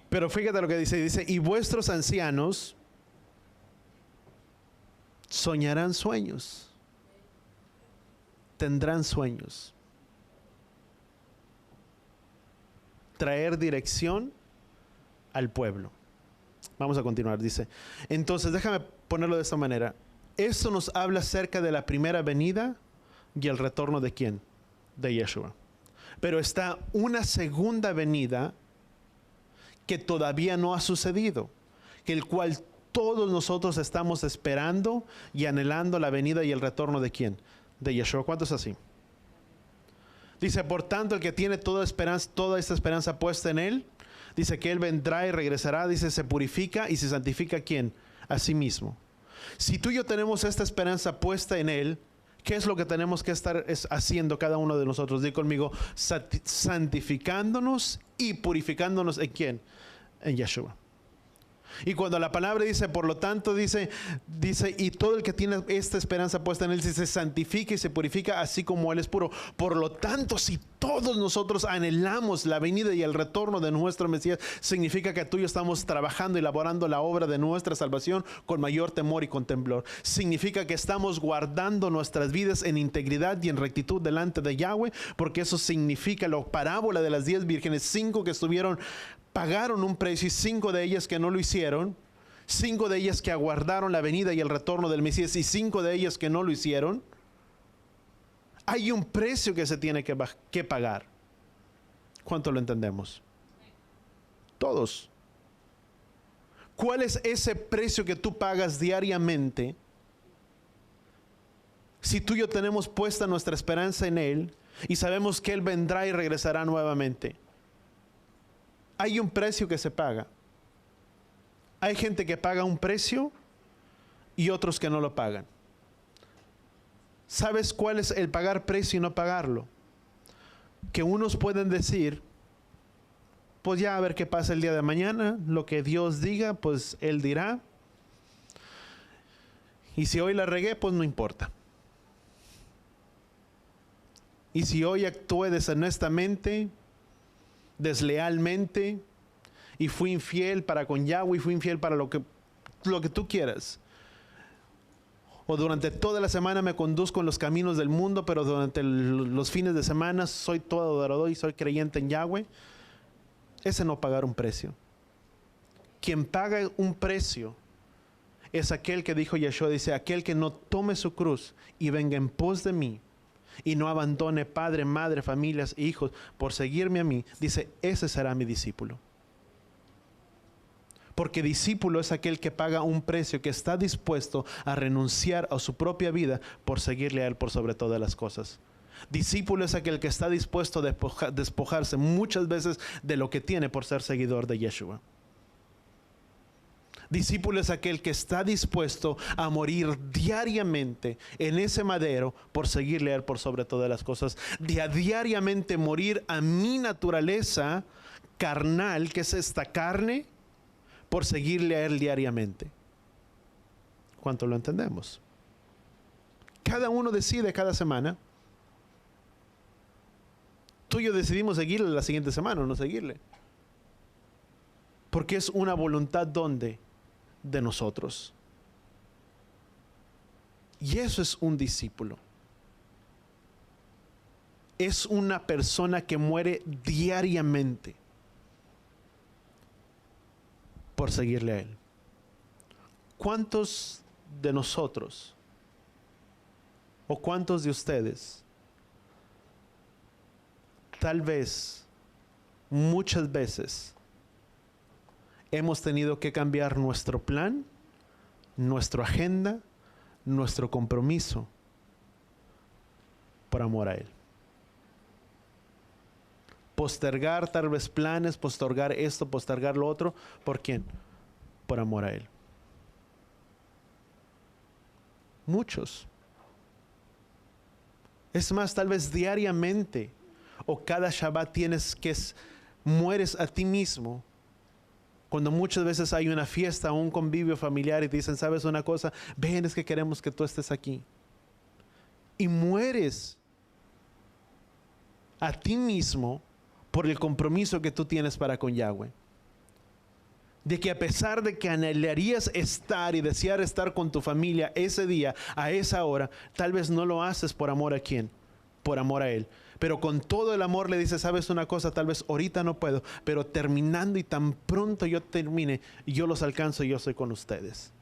Pero fíjate lo que dice, y vuestros ancianos soñarán sueños, tendrán sueños, traer dirección al pueblo. Vamos a continuar, dice. Entonces, déjame ponerlo de esta manera. Esto nos habla acerca de la primera venida y el retorno de ¿quién? De Yeshua. Pero está una segunda venida que todavía no ha sucedido, que el cual todos nosotros estamos esperando y anhelando la venida y el retorno de ¿quién? De Yeshua. ¿Cuántos así? Dice, por tanto, el que tiene toda esta esperanza puesta en Él, dice que Él vendrá y regresará, dice, se purifica y se santifica ¿quién? A sí mismo. Si tú y yo tenemos esta esperanza puesta en Él, ¿qué es lo que tenemos que estar haciendo cada uno de nosotros? Di conmigo, santificándonos y purificándonos ¿en quién? En Yeshua. Y cuando la palabra dice, por lo tanto, dice, y todo el que tiene esta esperanza puesta en Él, se santifica y se purifica así como Él es puro. Por lo tanto, si todos nosotros anhelamos la venida y el retorno de nuestro Mesías, significa que tú y yo estamos trabajando y elaborando la obra de nuestra salvación con mayor temor y con temblor. Significa que estamos guardando nuestras vidas en integridad y en rectitud delante de Yahweh, porque eso significa la parábola de las 10 vírgenes, 5 que pagaron un precio y 5 de ellas que no lo hicieron, 5 de ellas que aguardaron la venida y el retorno del Mesías y 5 de ellas que no lo hicieron. Hay un precio que se tiene que pagar. ¿Cuánto lo entendemos? Todos. ¿Cuál es ese precio que tú pagas diariamente? Si tú y yo tenemos puesta nuestra esperanza en Él y sabemos que Él vendrá y regresará nuevamente. Hay un precio que se paga. Hay gente que paga un precio y otros que no lo pagan. ¿Sabes cuál es el pagar precio y no pagarlo? Que unos pueden decir, pues ya a ver qué pasa el día de mañana, lo que Dios diga, pues Él dirá. Y si hoy la regué, pues no importa. Y si hoy actué deshonestamente, deslealmente, y fui infiel para con Yahweh, y fui infiel para lo que tú quieras, O durante toda la semana me conduzco en los caminos del mundo, pero durante los fines de semana soy todo adorador y soy creyente en Yahweh. Ese no pagar un precio. Quien paga un precio es aquel que dijo Yeshua, dice, aquel que no tome su cruz y venga en pos de mí y no abandone padre, madre, familias, hijos por seguirme a mí, dice, ese será mi discípulo. Porque discípulo es aquel que paga un precio, que está dispuesto a renunciar a su propia vida por seguirle a Él por sobre todas las cosas. Discípulo es aquel que está dispuesto a despojarse muchas veces de lo que tiene por ser seguidor de Yeshua. Discípulo es aquel que está dispuesto a morir diariamente en ese madero por seguirle a Él por sobre todas las cosas. De a diariamente morir a mi naturaleza carnal, que es esta carne, por seguirle a Él diariamente. ¿Cuánto lo entendemos? Cada uno decide cada semana. Tú y yo decidimos seguirle la siguiente semana o no seguirle. Porque es una voluntad ¿dónde? De nosotros. Y eso es un discípulo. Es una persona que muere diariamente por seguirle a Él. ¿Cuántos de nosotros o cuántos de ustedes tal vez muchas veces hemos tenido que cambiar nuestro plan, nuestra agenda, nuestro compromiso por amor a Él? Postergar tal vez planes, postergar esto, postergar lo otro. ¿Por quién? Por amor a Él. Muchos. Es más, tal vez diariamente o cada Shabbat mueres a ti mismo. Cuando muchas veces hay una fiesta o un convivio familiar y te dicen, ¿sabes una cosa? Ven, es que queremos que tú estés aquí. Y mueres a ti mismo por el compromiso que tú tienes para con Yahweh. De que a pesar de que anhelarías estar y desear estar con tu familia ese día, a esa hora, tal vez no lo haces por amor a quién, por amor a Él. Pero con todo el amor le dices, ¿sabes una cosa? Tal vez ahorita no puedo, pero terminando y tan pronto yo termine, yo los alcanzo y yo soy con ustedes.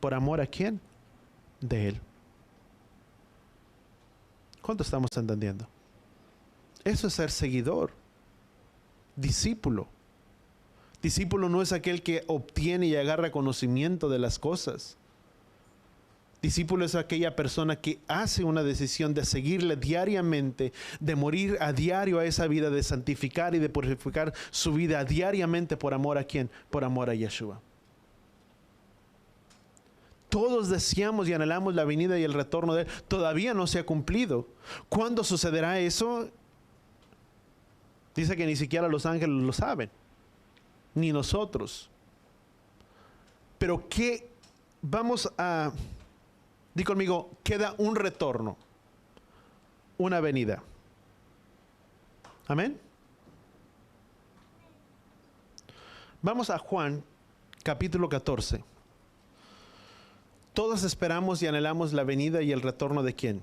¿Por amor a quién? De Él. ¿Cuánto estamos entendiendo? Eso es ser seguidor, discípulo. Discípulo no es aquel que obtiene y agarra conocimiento de las cosas. Discípulo es aquella persona que hace una decisión de seguirle diariamente, de morir a diario a esa vida, de santificar y de purificar su vida diariamente por amor a quién, por amor a Yeshua. Todos deseamos y anhelamos la venida y el retorno de Él. Todavía no se ha cumplido. ¿Cuándo sucederá eso? Dice que ni siquiera los ángeles lo saben, ni nosotros. Pero ¿qué vamos a... Di conmigo, queda un retorno, una venida. Amén. Vamos a Juan, capítulo 14. Todos esperamos y anhelamos la venida y el retorno de ¿quién?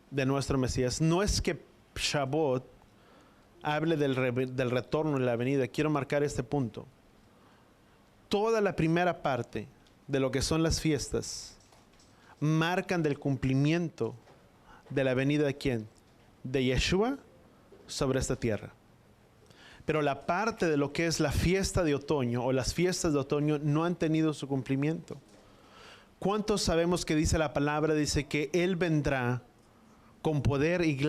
De nuestro Mesías. No es que Shavuot hable del retorno y la venida. Quiero marcar este punto. Toda la primera parte de lo que son las fiestas marcan del cumplimiento de la venida de ¿quién? De Yeshua sobre esta tierra. Pero la parte de lo que es la fiesta de otoño o las fiestas de otoño no han tenido su cumplimiento. ¿Cuántos sabemos que dice la palabra? Dice que Él vendrá con poder y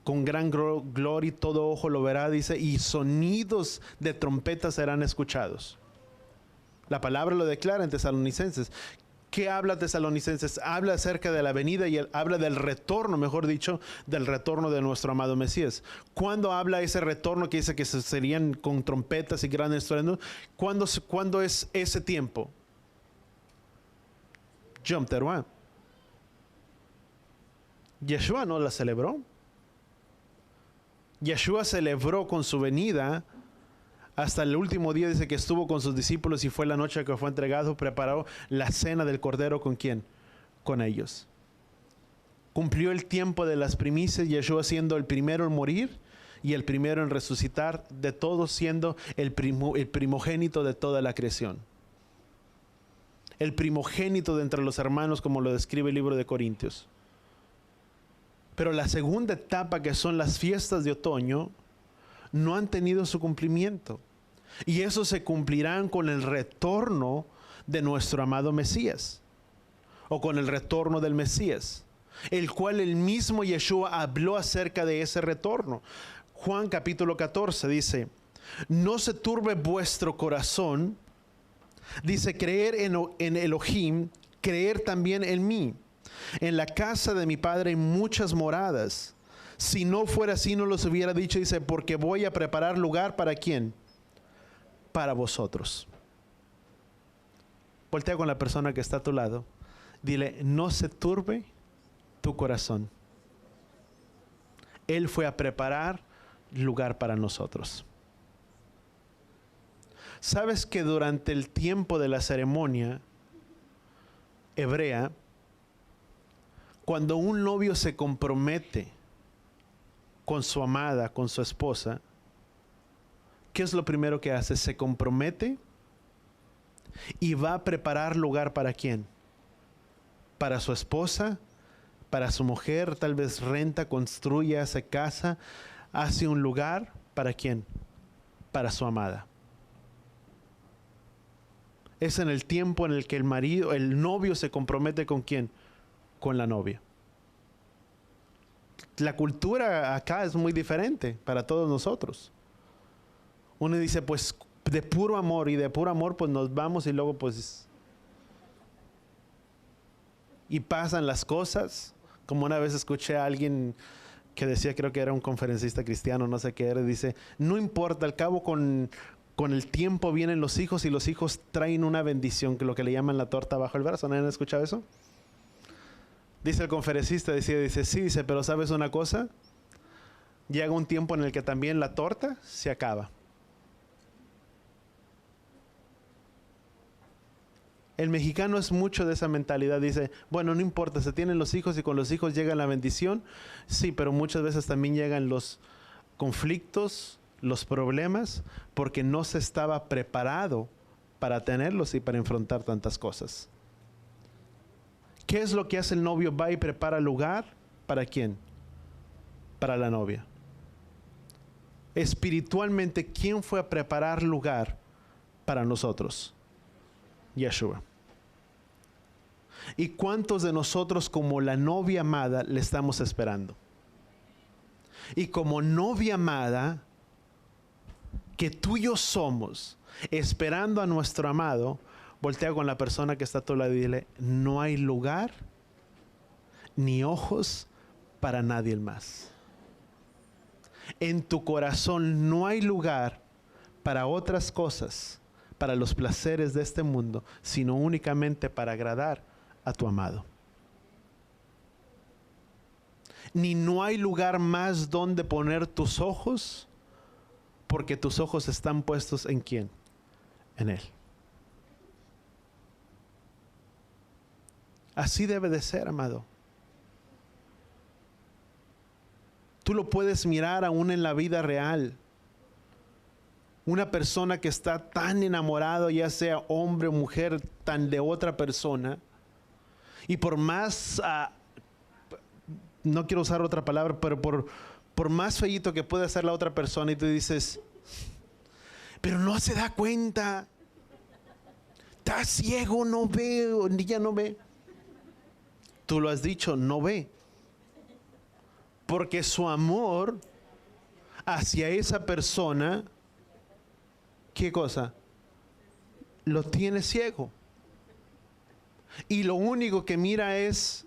con gran gloria y todo ojo lo verá, dice, y sonidos de trompeta serán escuchados. La palabra lo declara en Tesalonicenses. ¿Qué habla Tesalonicenses? Habla acerca de la venida y habla del retorno, mejor dicho, del retorno de nuestro amado Mesías. ¿Cuándo habla ese retorno que dice que serían con trompetas y grandes estruendos? ¿Cuándo es ese tiempo? Yom Teruah. Yeshua no la celebró. Yeshua celebró con su venida Hasta el último día dice que estuvo con sus discípulos y fue la noche que fue entregado, preparó la cena del Cordero. ¿Con quién? Con ellos. Cumplió el tiempo de las primicias, Yeshua siendo el primero en morir y el primero en resucitar, de todos siendo el primogénito de toda la creación. El primogénito de entre los hermanos, como lo describe el libro de Corintios. Pero la segunda etapa, que son las fiestas de otoño, no han tenido su cumplimiento. Y eso se cumplirán con el retorno de nuestro amado Mesías, o con el retorno del Mesías, el cual el mismo Yeshua habló acerca de ese retorno. Juan capítulo 14 dice: no se turbe vuestro corazón. Dice: creer en Elohim, creer también en mí. En la casa de mi Padre hay muchas moradas. Si no fuera así, no los hubiera dicho. Dice: porque voy a preparar lugar ¿para quién? Para vosotros. Voltea con la persona que está a tu lado. Dile: no se turbe tu corazón. Él fue a preparar lugar para nosotros. ¿Sabes que durante el tiempo de la ceremonia hebrea, cuando un novio se compromete con su amada, con su esposa, ¿qué es lo primero que hace? Se compromete y va a preparar lugar ¿para quién? Para su esposa, para su mujer. Tal vez renta, construye, hace casa, hace un lugar ¿para quién? Para su amada. Es en el tiempo en el que el novio se compromete ¿con quién? Con la novia. La cultura acá es muy diferente para todos nosotros. Uno dice, pues de puro amor, y de puro amor pues nos vamos, y luego pues y pasan las cosas. Como una vez escuché a alguien que decía, creo que era un conferencista cristiano, no sé qué era, dice: no importa, al cabo con el tiempo vienen los hijos, y los hijos traen una bendición, que lo que le llaman la torta bajo el brazo. ¿No han escuchado eso? Dice el conferencista, dice, sí, dice, pero ¿sabes una cosa? Llega un tiempo en el que también la torta se acaba. El mexicano es mucho de esa mentalidad. Dice, bueno, no importa, se tienen los hijos y con los hijos llega la bendición. Sí, pero muchas veces también llegan los conflictos, los problemas, porque no se estaba preparado para tenerlos y para enfrentar tantas cosas. ¿Qué es lo que hace el novio? Va y prepara lugar. ¿Para quién? Para la novia. Espiritualmente, ¿quién fue a preparar lugar para nosotros? Yeshua. ¿Y cuántos de nosotros, como la novia amada, le estamos esperando? Y como novia amada que tú y yo somos, esperando a nuestro amado, voltea con la persona que está a tu lado y dile: no hay lugar ni ojos para nadie más. En tu corazón no hay lugar para otras cosas, para los placeres de este mundo, sino únicamente para agradar a tu amado. Ni no hay lugar más donde poner tus ojos, porque tus ojos están puestos ¿en quién? En Él. Así debe de ser, amado. Tú lo puedes mirar aún en la vida real. Una persona que está tan enamorado, ya sea hombre o mujer, tan de otra persona, y por más, no quiero usar otra palabra, pero por más feíto que pueda ser la otra persona, y tú dices, pero no se da cuenta, está ciego, no ve, ni ya no ve. Tú lo has dicho, no ve. Porque su amor hacia esa persona, ¿qué cosa? Lo tiene ciego. Y lo único que mira es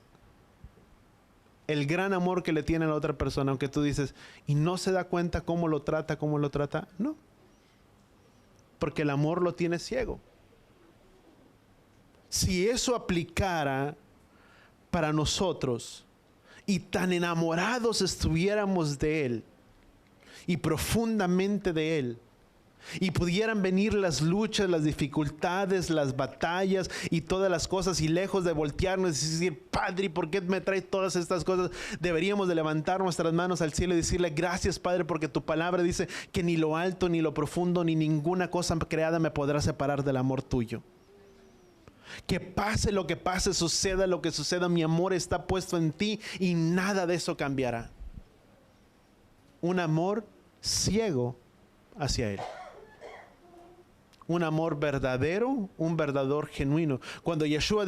el gran amor que le tiene a la otra persona. Aunque tú dices, y no se da cuenta cómo lo trata. No. Porque el amor lo tiene ciego. Si eso aplicara para nosotros, y tan enamorados estuviéramos de Él, y profundamente de Él, Y pudieran venir las luchas, las dificultades, las batallas y todas las cosas, y lejos de voltearnos y decir, Padre, ¿por qué me traes todas estas cosas? Deberíamos de levantar nuestras manos al cielo y decirle, gracias, Padre, porque tu palabra dice que ni lo alto, ni lo profundo, ni ninguna cosa creada me podrá separar del amor tuyo. Que pase lo que pase, suceda lo que suceda, mi amor está puesto en ti y nada de eso cambiará. Un amor ciego hacia Él. Un amor verdadero, un verdadero genuino. Cuando Yeshua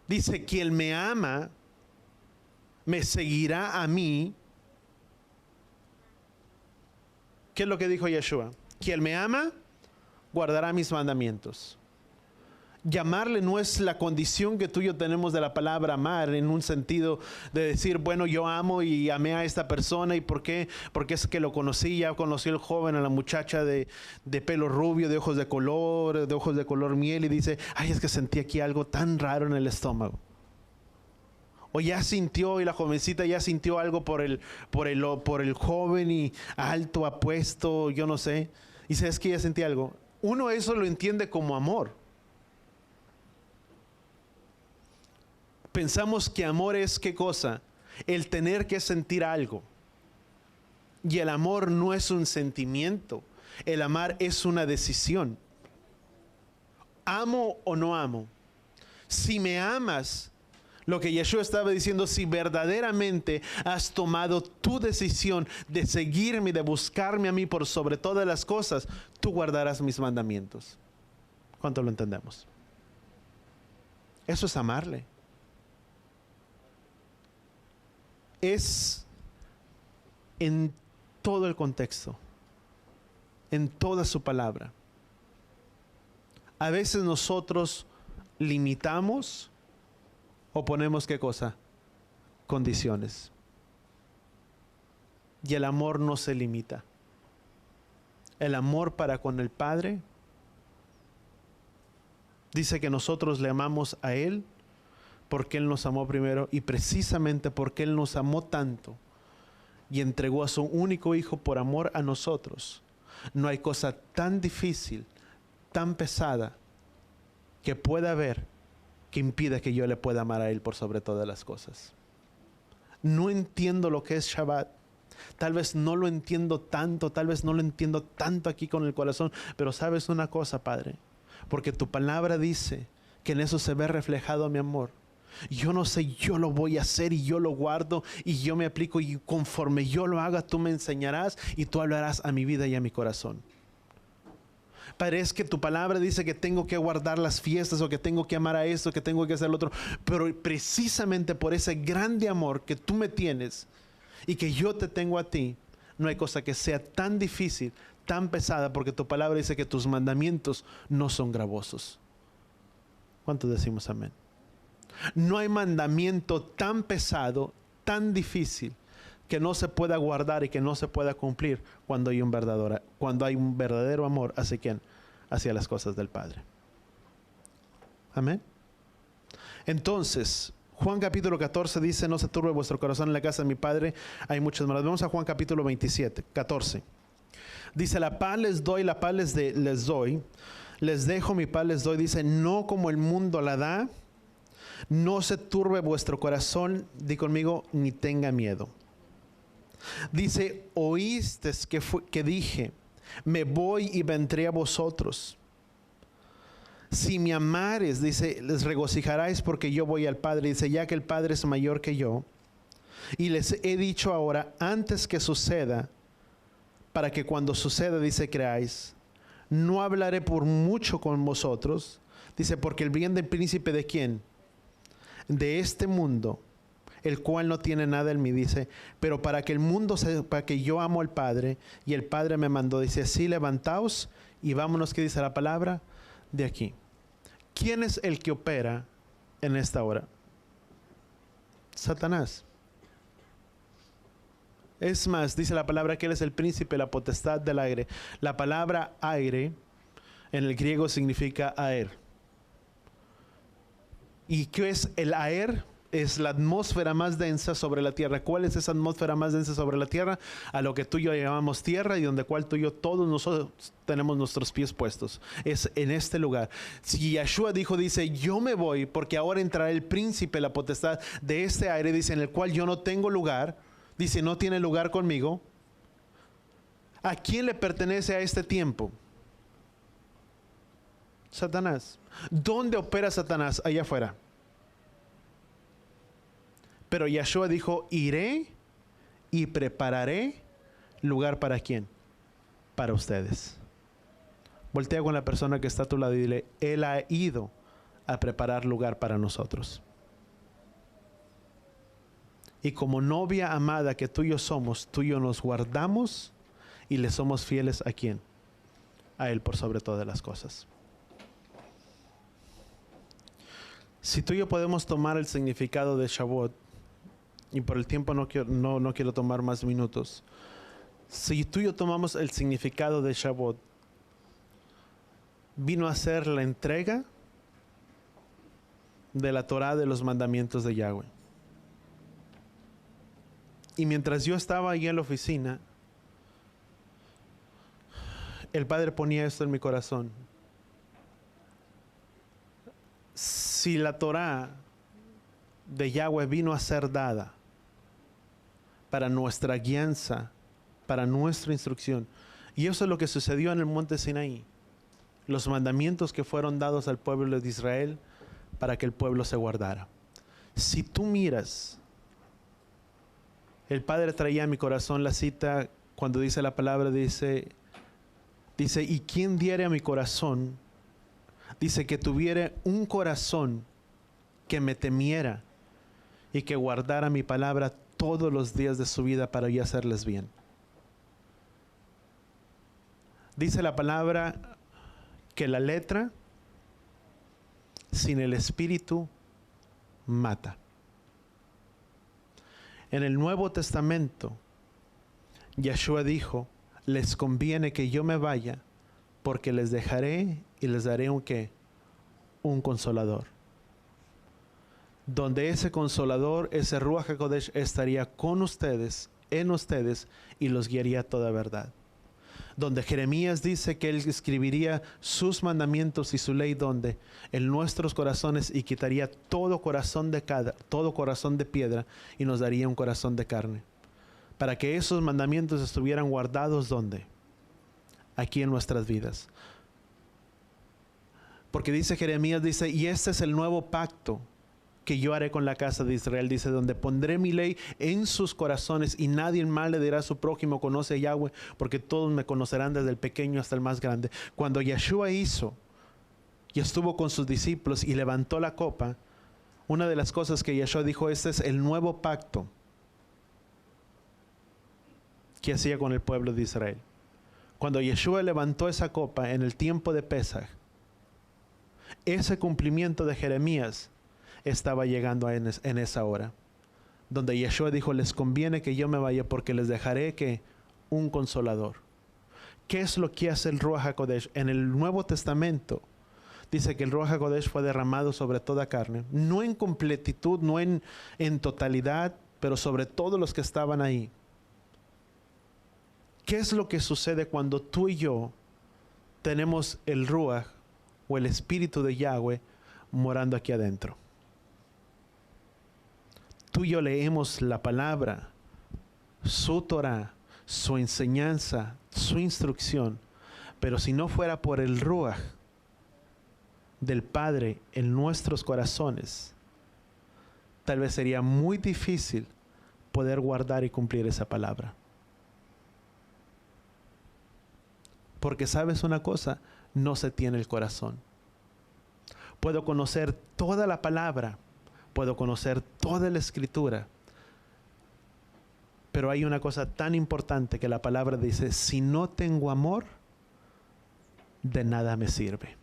dice, quien me ama, me seguirá a mí. ¿Qué es lo que dijo Yeshua? Quien me ama, guardará mis mandamientos. Llamarle no es la condición que tú y yo tenemos de la palabra amar, en un sentido de decir, bueno, yo amo y amé a esta persona. ¿Y por qué? Porque es que lo conocí, ya conocí al joven, a la muchacha de pelo rubio, de ojos de color miel, y dice, ay, es que sentí aquí algo tan raro en el estómago. O ya sintió, y la jovencita ya sintió algo por el joven y alto, apuesto, yo no sé. Y dice, es que ya sentí algo. Uno eso lo entiende como amor. Pensamos que amor es ¿qué cosa? El tener que sentir algo. Y el amor no es un sentimiento. El amar es una decisión. ¿Amo o no amo? Si me amas, lo que Yeshua estaba diciendo, si verdaderamente has tomado tu decisión de seguirme, de buscarme a mí por sobre todas las cosas, tú guardarás mis mandamientos. ¿Cuánto lo entendemos? Eso es amarle. Es en todo el contexto, en toda su palabra. A veces nosotros limitamos o ponemos ¿qué cosa? Condiciones. Y el amor no se limita. El amor para con el Padre dice que nosotros le amamos a Él porque Él nos amó primero, y precisamente porque Él nos amó tanto y entregó a su único Hijo por amor a nosotros. No hay cosa tan difícil, tan pesada que pueda haber que impida que yo le pueda amar a Él por sobre todas las cosas. No entiendo lo que es Shabbat. Tal vez no lo entiendo tanto, tal vez no lo entiendo tanto aquí con el corazón, pero sabes una cosa, Padre, porque tu palabra dice que en eso se ve reflejado mi amor. Yo no sé, yo lo voy a hacer y yo lo guardo y yo me aplico, y conforme yo lo haga, tú me enseñarás y tú hablarás a mi vida y a mi corazón. Padre, es que tu palabra dice que tengo que guardar las fiestas, o que tengo que amar a esto, que tengo que hacer lo otro, pero precisamente por ese grande amor que tú me tienes y que yo te tengo a ti, no hay cosa que sea tan difícil, tan pesada, porque tu palabra dice que tus mandamientos no son gravosos. ¿Cuántos decimos amén? No hay mandamiento tan pesado, tan difícil, que no se pueda guardar y que no se pueda cumplir cuando hay un verdadero amor hacia quién, hacia las cosas del Padre. Amén. Entonces, Juan capítulo 14 dice, no se turbe vuestro corazón, en la casa de mi Padre hay muchas moradas. Vamos a Juan capítulo 14. Dice, la paz les doy, la paz les doy, les dejo mi paz les doy. Dice, no como el mundo la da. No se turbe vuestro corazón, di conmigo, ni tenga miedo. Dice, oíste que dije, me voy y vendré a vosotros. Si me amares, dice, les regocijaráis porque yo voy al Padre. Dice, ya que el Padre es mayor que yo. Y les he dicho ahora, antes que suceda, para que cuando suceda, dice, creáis. No hablaré por mucho con vosotros. Dice, porque el bien del príncipe ¿de quién? De este mundo, el cual no tiene nada en mí, dice, pero para que el mundo sepa que yo amo al Padre y el Padre me mandó, dice, así levantaos y vámonos, ¿qué dice la palabra? De aquí. ¿Quién es el que opera en esta hora? Satanás. Es más, dice la palabra que él es el príncipe, la potestad del aire. La palabra aire en el griego significa aer. ¿Y qué es el aer? es la atmósfera más densa sobre la tierra. ¿Cuál es esa atmósfera más densa sobre la tierra? A lo que tú y yo llamamos tierra, y donde cual tú y yo todos nosotros tenemos nuestros pies puestos. Es en este lugar. Si Yeshua dice, yo me voy porque ahora entrará el príncipe, la potestad de este aire, dice, en el cual yo no tengo lugar, dice, no tiene lugar conmigo. ¿A quién le pertenece a este tiempo? Satanás. ¿Dónde opera Satanás? Allá afuera. Pero Yeshua dijo, iré y prepararé lugar para quién? Para ustedes. Voltea con la persona que está a tu lado y dile, Él ha ido a preparar lugar para nosotros. Y como novia amada que tú y yo somos, tú y yo nos guardamos y le somos fieles a quién? A Él por sobre todas las cosas. Si tú y yo podemos tomar el significado de Shavuot, y por el tiempo no quiero tomar más minutos. Si tú y yo tomamos el significado de Shavuot, vino a ser la entrega de la Torá, de los mandamientos de Yahweh. Y mientras yo estaba ahí en la oficina, el Padre ponía esto en mi corazón. Si la Torá de Yahweh vino a ser dada para nuestra guianza, para nuestra instrucción, y eso es lo que sucedió en el monte Sinaí, los mandamientos que fueron dados al pueblo de Israel para que el pueblo se guardara. Si tú miras, el Padre traía a mi corazón la cita cuando dice la palabra, dice, y quién diere a mi corazón, dice que tuviera un corazón que me temiera y que guardara mi palabra todos los días de su vida para yo hacerles bien. Dice la palabra que la letra sin el espíritu mata. En el Nuevo Testamento, Yeshua dijo, les conviene que yo me vaya porque les dejaré y les daré un ¿qué? Un consolador. Donde ese consolador, ese Ruach HaKodesh, estaría con ustedes, en ustedes, y los guiaría a toda verdad. Donde Jeremías dice que Él escribiría sus mandamientos y su ley, donde en nuestros corazones, y quitaría todo corazón de piedra, y nos daría un corazón de carne. Para que esos mandamientos estuvieran guardados, ¿dónde? Aquí en nuestras vidas. Porque dice Jeremías, dice, y este es el nuevo pacto que yo haré con la casa de Israel, dice, donde pondré mi ley en sus corazones y nadie mal le dirá a su prójimo, conoce a Yahweh, porque todos me conocerán desde el pequeño hasta el más grande. Cuando Yeshua hizo y estuvo con sus discípulos y levantó la copa, una de las cosas que Yeshua dijo, este es el nuevo pacto que hacía con el pueblo de Israel. Cuando Yeshua levantó esa copa en el tiempo de Pesaj, ese cumplimiento de Jeremías estaba llegando en esa hora, donde Yeshua dijo, les conviene que yo me vaya porque les dejaré que un consolador. ¿Qué es lo que hace el Ruach HaKodesh? En el Nuevo Testamento dice que el Ruach HaKodesh fue derramado sobre toda carne, no en completitud, no en totalidad, pero sobre todos los que estaban ahí. ¿Qué es lo que sucede cuando tú y yo tenemos el Ruach o el Espíritu de Yahweh morando aquí adentro? Tú y yo leemos la palabra, su Torah, su enseñanza, su instrucción, pero si no fuera por el Ruach del Padre en nuestros corazones, tal vez sería muy difícil poder guardar y cumplir esa palabra. Porque sabes una cosa, no se tiene el corazón. Puedo conocer toda la palabra, puedo conocer toda la escritura, pero hay una cosa tan importante que la palabra dice, si no tengo amor, de nada me sirve.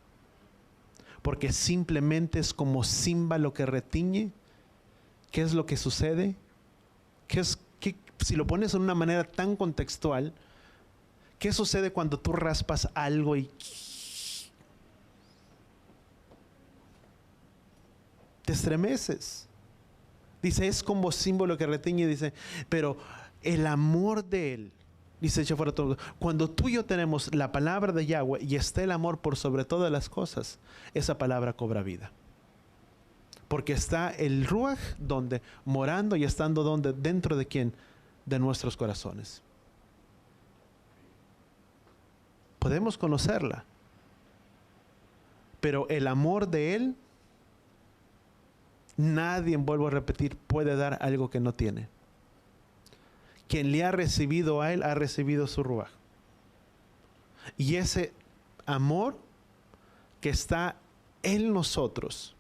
Porque simplemente es como címbalo que retiñe. ¿Qué es lo que sucede? Si lo pones en una manera tan contextual, ¿qué sucede cuando tú raspas algo y te estremeces? Dice, es como símbolo que retiñe, dice, pero el amor de Él, dice, echa fuera todo. Cuando tú y yo tenemos la palabra de Yahweh y está el amor por sobre todas las cosas, esa palabra cobra vida. Porque está el Ruach donde, morando y estando donde, dentro de quién, de nuestros corazones. Podemos conocerla, pero el amor de Él, nadie, vuelvo a repetir, puede dar algo que no tiene. Quien le ha recibido a Él, ha recibido su Ruach. Y ese amor que está en nosotros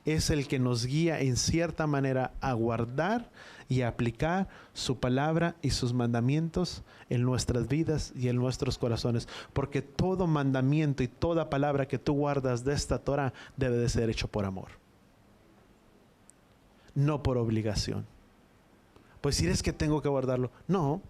es el que nos guía en cierta manera a guardar y a aplicar su palabra y sus mandamientos en nuestras vidas y en nuestros corazones. Porque todo mandamiento y toda palabra que tú guardas de esta Torah debe de ser hecho por amor, no por obligación. Pues si es que tengo que guardarlo, no.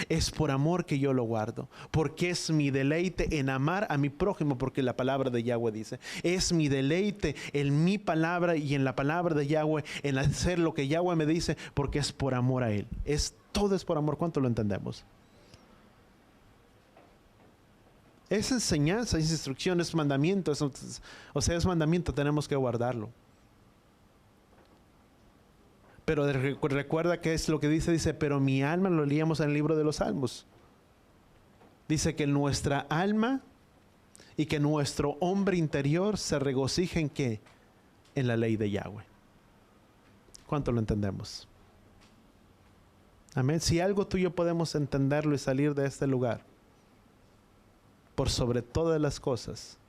Es por amor que yo lo guardo, porque es mi deleite en amar a mi prójimo, porque la palabra de Yahweh dice, es mi deleite en mi palabra y en la palabra de Yahweh, en hacer lo que Yahweh me dice, porque es por amor a Él. Todo es por amor. ¿Cuánto lo entendemos? Es enseñanza, es instrucción, es mandamiento, es mandamiento, tenemos que guardarlo. Pero recuerda que es lo que dice, pero mi alma, lo leíamos en el libro de los Salmos. Dice que nuestra alma y que nuestro hombre interior se regocija en ¿qué? En la ley de Yahweh. ¿Cuánto lo entendemos? Amén. Si algo tú y yo podemos entenderlo y salir de este lugar, por sobre todas las cosas,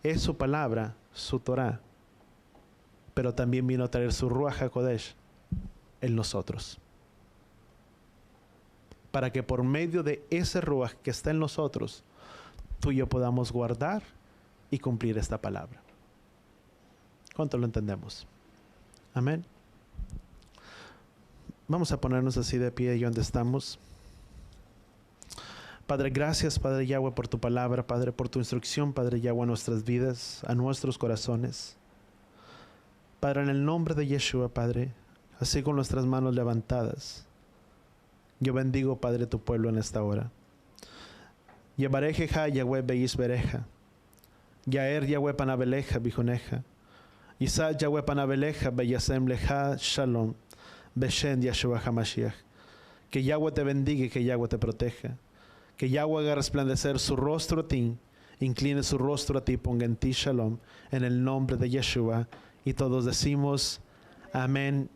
es su palabra, su Torah. Pero también vino a traer su Ruach HaKodesh en nosotros. Para que por medio de ese Ruach que está en nosotros, tú y yo podamos guardar y cumplir esta palabra. ¿Cuánto lo entendemos? Amén. Vamos a ponernos así de pie y donde estamos. Padre, gracias, Padre Yahweh, por tu palabra, Padre, por tu instrucción, Padre Yahweh, a nuestras vidas, a nuestros corazones. Padre, en el nombre de Yeshua, Padre, así con nuestras manos levantadas, yo bendigo, Padre, tu pueblo en esta hora. Yevarejeja Yahweh beisbereja, Yaer Yahweh panabeleja bijuneja, Isa Yahweh panabeleja beyasem leja shalom, beshen Yeshua HaMashiach. Que Yahweh te bendiga y que Yahweh te proteja. Que Yahweh haga resplandecer su rostro a ti, incline su rostro a ti, ponga en ti shalom, en el nombre de Yeshua. Y todos decimos amén